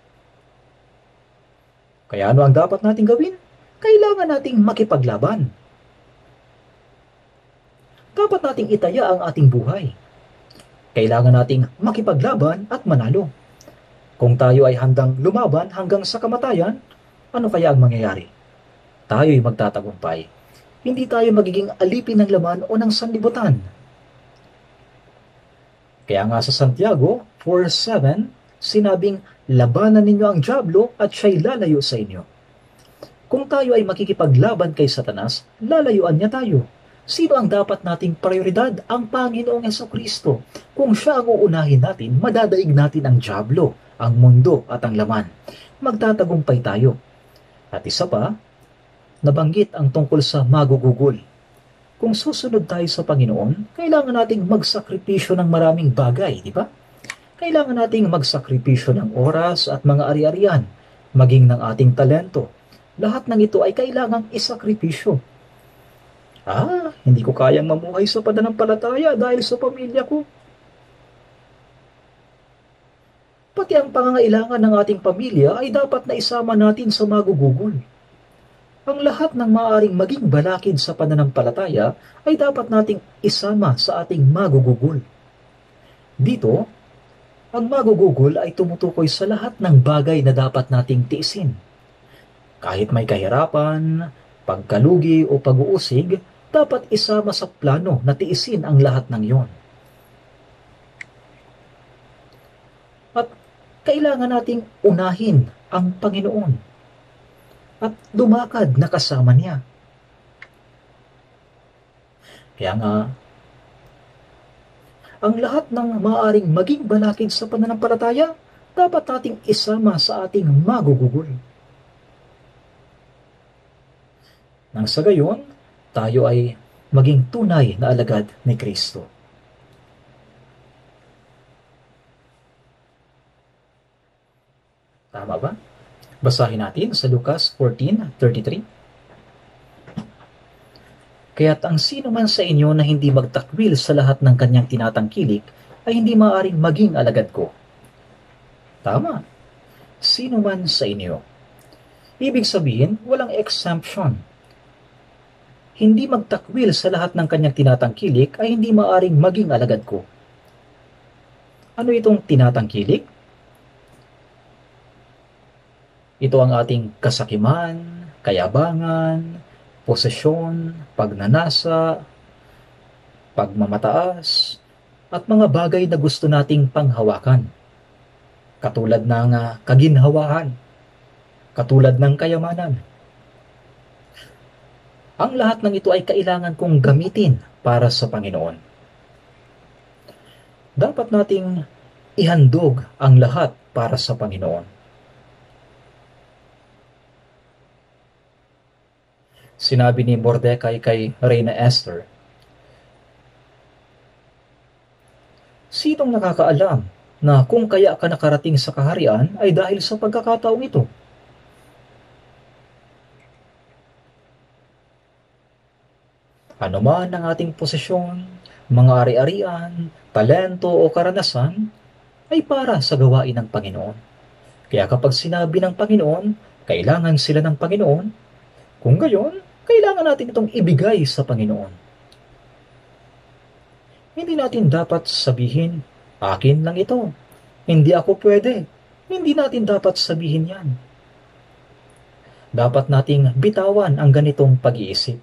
Kaya ano ang dapat nating gawin? Kailangan nating makipaglaban. Dapat nating itaya ang ating buhay. Kailangan nating makipaglaban at manalo. Kung tayo ay handang lumaban hanggang sa kamatayan, ano kaya ang mangyayari? Tayo'y magtatagumpay. Hindi tayo magiging alipin ng laman o ng sanlibutan. Kaya nga sa Santiago 4:7, sinabing, labanan ninyo ang dyablo at siya'y lalayo sa inyo. Kung tayo ay makikipaglaban kay Satanas, lalayuan niya tayo. Sino ang dapat nating prioridad? Ang Panginoong Jesucristo. Kung siya ang uunahin natin, madadaig natin ang dyablo, ang mundo at ang laman. Magtatagumpay tayo. At isa pa, nabanggit ang tungkol sa magugugol. Kung susunod tayo sa Panginoon, kailangan nating magsakripisyo ng maraming bagay, di ba? Kailangan nating magsakripisyo ng oras at mga ari-arian, maging ng ating talento. Lahat ng ito ay kailangang isakripisyo. Hindi ko kayang mamuhay sa pananampalataya dahil sa pamilya ko. Pati ang pangangailangan ng ating pamilya ay dapat na isama natin sa magugugol. Ang lahat ng maaaring maging balakid sa pananampalataya ay dapat nating isama sa ating magugugol. Dito, ang magugugol ay tumutukoy sa lahat ng bagay na dapat nating tiisin. Kahit may kahirapan, pagkalugi o pag-uusig, dapat isama sa plano na tiisin ang lahat ng iyon. At kailangan nating unahin ang Panginoon at dumakad na kasama niya. Kaya nga, ang lahat ng maaaring maging balakid sa pananampalataya, dapat nating isama sa ating magugugol. Nang sa gayon, tayo ay maging tunay na alagad ni Kristo. Tama ba? Basahin natin sa Lucas 14:33. Kaya't ang sino man sa inyo na hindi magtakwil sa lahat ng kanyang tinatangkilik ay hindi maaaring maging alagad ko. Tama. Sino man sa inyo. Ibig sabihin, walang exemption. Hindi magtakwil sa lahat ng kanyang tinatangkilik ay hindi maaaring maging alagad ko. Ano itong tinatangkilik? Ito ang ating kasakiman, kayabangan, posesyon, pagnanasa, pagmamataas, at mga bagay na gusto nating panghawakan. katulad ng kaginhawahan, katulad ng kayamanan. Ang lahat ng ito ay kailangan kong gamitin para sa Panginoon. Dapat nating ihandog ang lahat para sa Panginoon. Sinabi ni Mordecai kay Reyna Esther, "Sinong nakakaalam na kung kaya ka nakarating sa kaharian ay dahil sa pagkakataong ito?" Ano man ang ating posisyon, mga ari-arian, talento o karanasan, ay para sa gawain ng Panginoon. Kaya kapag sinabi ng Panginoon, kailangan sila ng Panginoon, kung gayon, kailangan natin itong ibigay sa Panginoon. Hindi natin dapat sabihin, akin lang ito, hindi ako pwede. Hindi natin dapat sabihin yan. Dapat nating bitawan ang ganitong pag-iisip.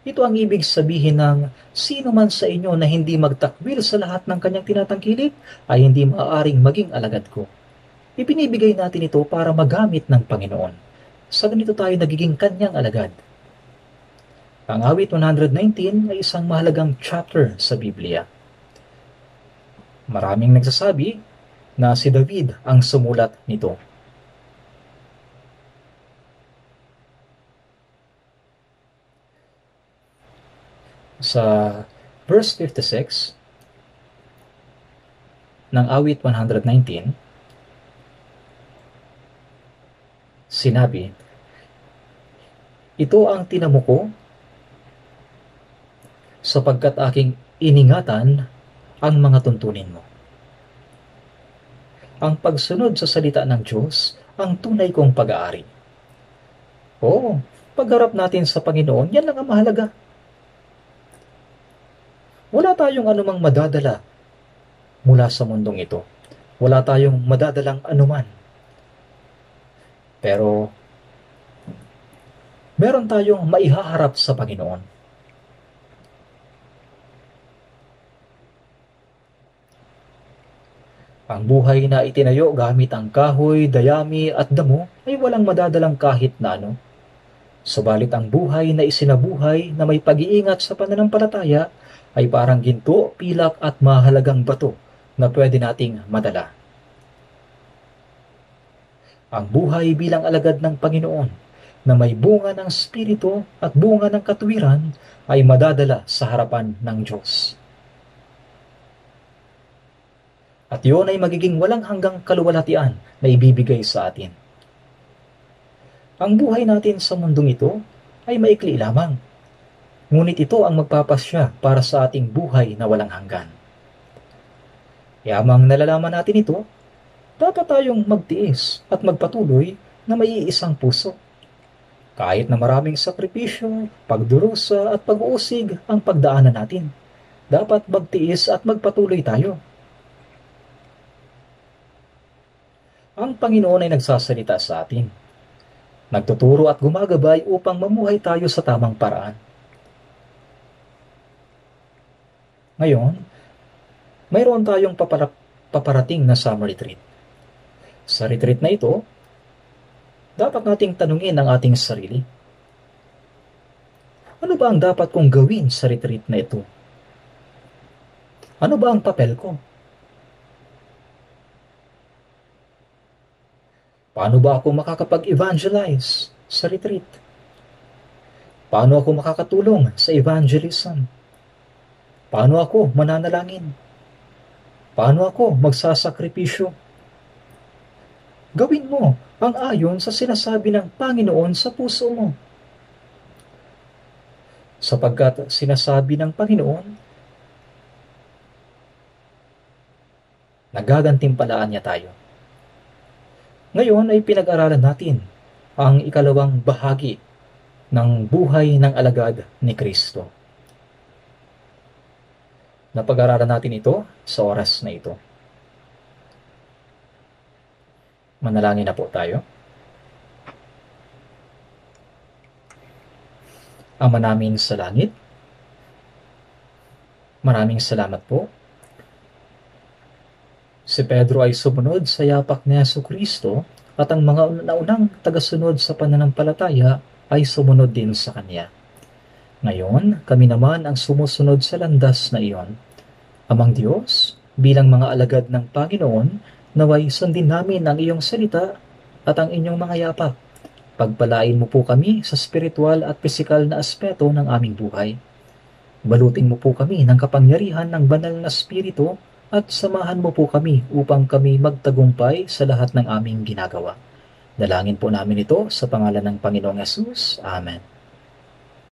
Ito ang ibig sabihin ng sino man sa inyo na hindi magtakwil sa lahat ng kanyang tinatangkilik ay hindi maaaring maging alagad ko. Ipinibigay natin ito para magamit ng Panginoon. Sa ganito tayo nagiging kanyang alagad. Ang awit 119 ay isang mahalagang chapter sa Biblia. Maraming nagsasabi na si David ang sumulat nito. Sa verse 56 ng awit 119, sinabi, "Ito ang tinamo ko sapagkat aking iningatan ang mga tuntunin mo." Ang pagsunod sa salita ng Diyos ang tunay kong pag-aari. Oo, pagharap natin sa Panginoon, yan lang ang mahalaga. Wala tayong anumang madadala mula sa mundong ito. Wala tayong madadalang anuman. Pero, meron tayong maihaharap sa Panginoon. Ang buhay na itinayo gamit ang kahoy, dayami at damo ay walang madadalang kahit na ano. Subalit ang buhay na isinabuhay na may pag-iingat sa pananampalataya ay parang ginto, pilak at mahalagang bato na pwede nating madala. Ang buhay bilang alagad ng Panginoon na may bunga ng Espiritu at bunga ng katuwiran ay madadala sa harapan ng Diyos. At yun ay magiging walang hanggang kaluwalhatian na ibibigay sa atin. Ang buhay natin sa mundong ito ay maikli lamang. Ngunit ito ang magpapasya para sa ating buhay na walang hanggan. Yamang nalalaman natin ito, dapat tayong magtiis at magpatuloy na may iisang puso. Kahit na maraming sakripisyo, pagdurusa at pag-uusig ang pagdaanan natin, dapat magtiis at magpatuloy tayo. Ang Panginoon ay nagsasalita sa atin. Nagtuturo at gumagabay upang mamuhay tayo sa tamang paraan. Ngayon, mayroon tayong paparating na summer retreat. Sa retreat na ito, dapat nating tanungin ang ating sarili. Ano ba ang dapat kong gawin sa retreat na ito? Ano ba ang papel ko? Paano ba ako makakapag-evangelize sa retreat? Paano ako makakatulong sa evangelism? Paano ako mananalangin? Paano ako magsasakripisyo? Gawin mo ang ayon sa sinasabi ng Panginoon sa puso mo. Sapagkat sinasabi ng Panginoon, nagagantimpalaan niya tayo. Ngayon ay pinag-aralan natin ang ikalawang bahagi ng buhay ng alagad ni Kristo. Napag-aralan natin ito sa oras na ito. Manalangin na po tayo. Ama namin sa langit, maraming salamat po Si Pedro ay sumunod sa yapak ni Jesucristo at ang mga naunang tagasunod sa pananampalataya ay sumunod din sa kanya. Ngayon, kami naman ang sumusunod sa landas na iyon. Amang Diyos, bilang mga alagad ng Panginoon, naway sundin namin ang iyong salita at ang inyong mga yapak. Pagpalain mo po kami sa spiritual at pisikal na aspeto ng aming buhay. Balutin mo po kami ng kapangyarihan ng banal na spirito at samahan mo po kami upang kami magtagumpay sa lahat ng aming ginagawa. Dalangin po namin ito sa pangalan ng Panginoong Yesus. Amen.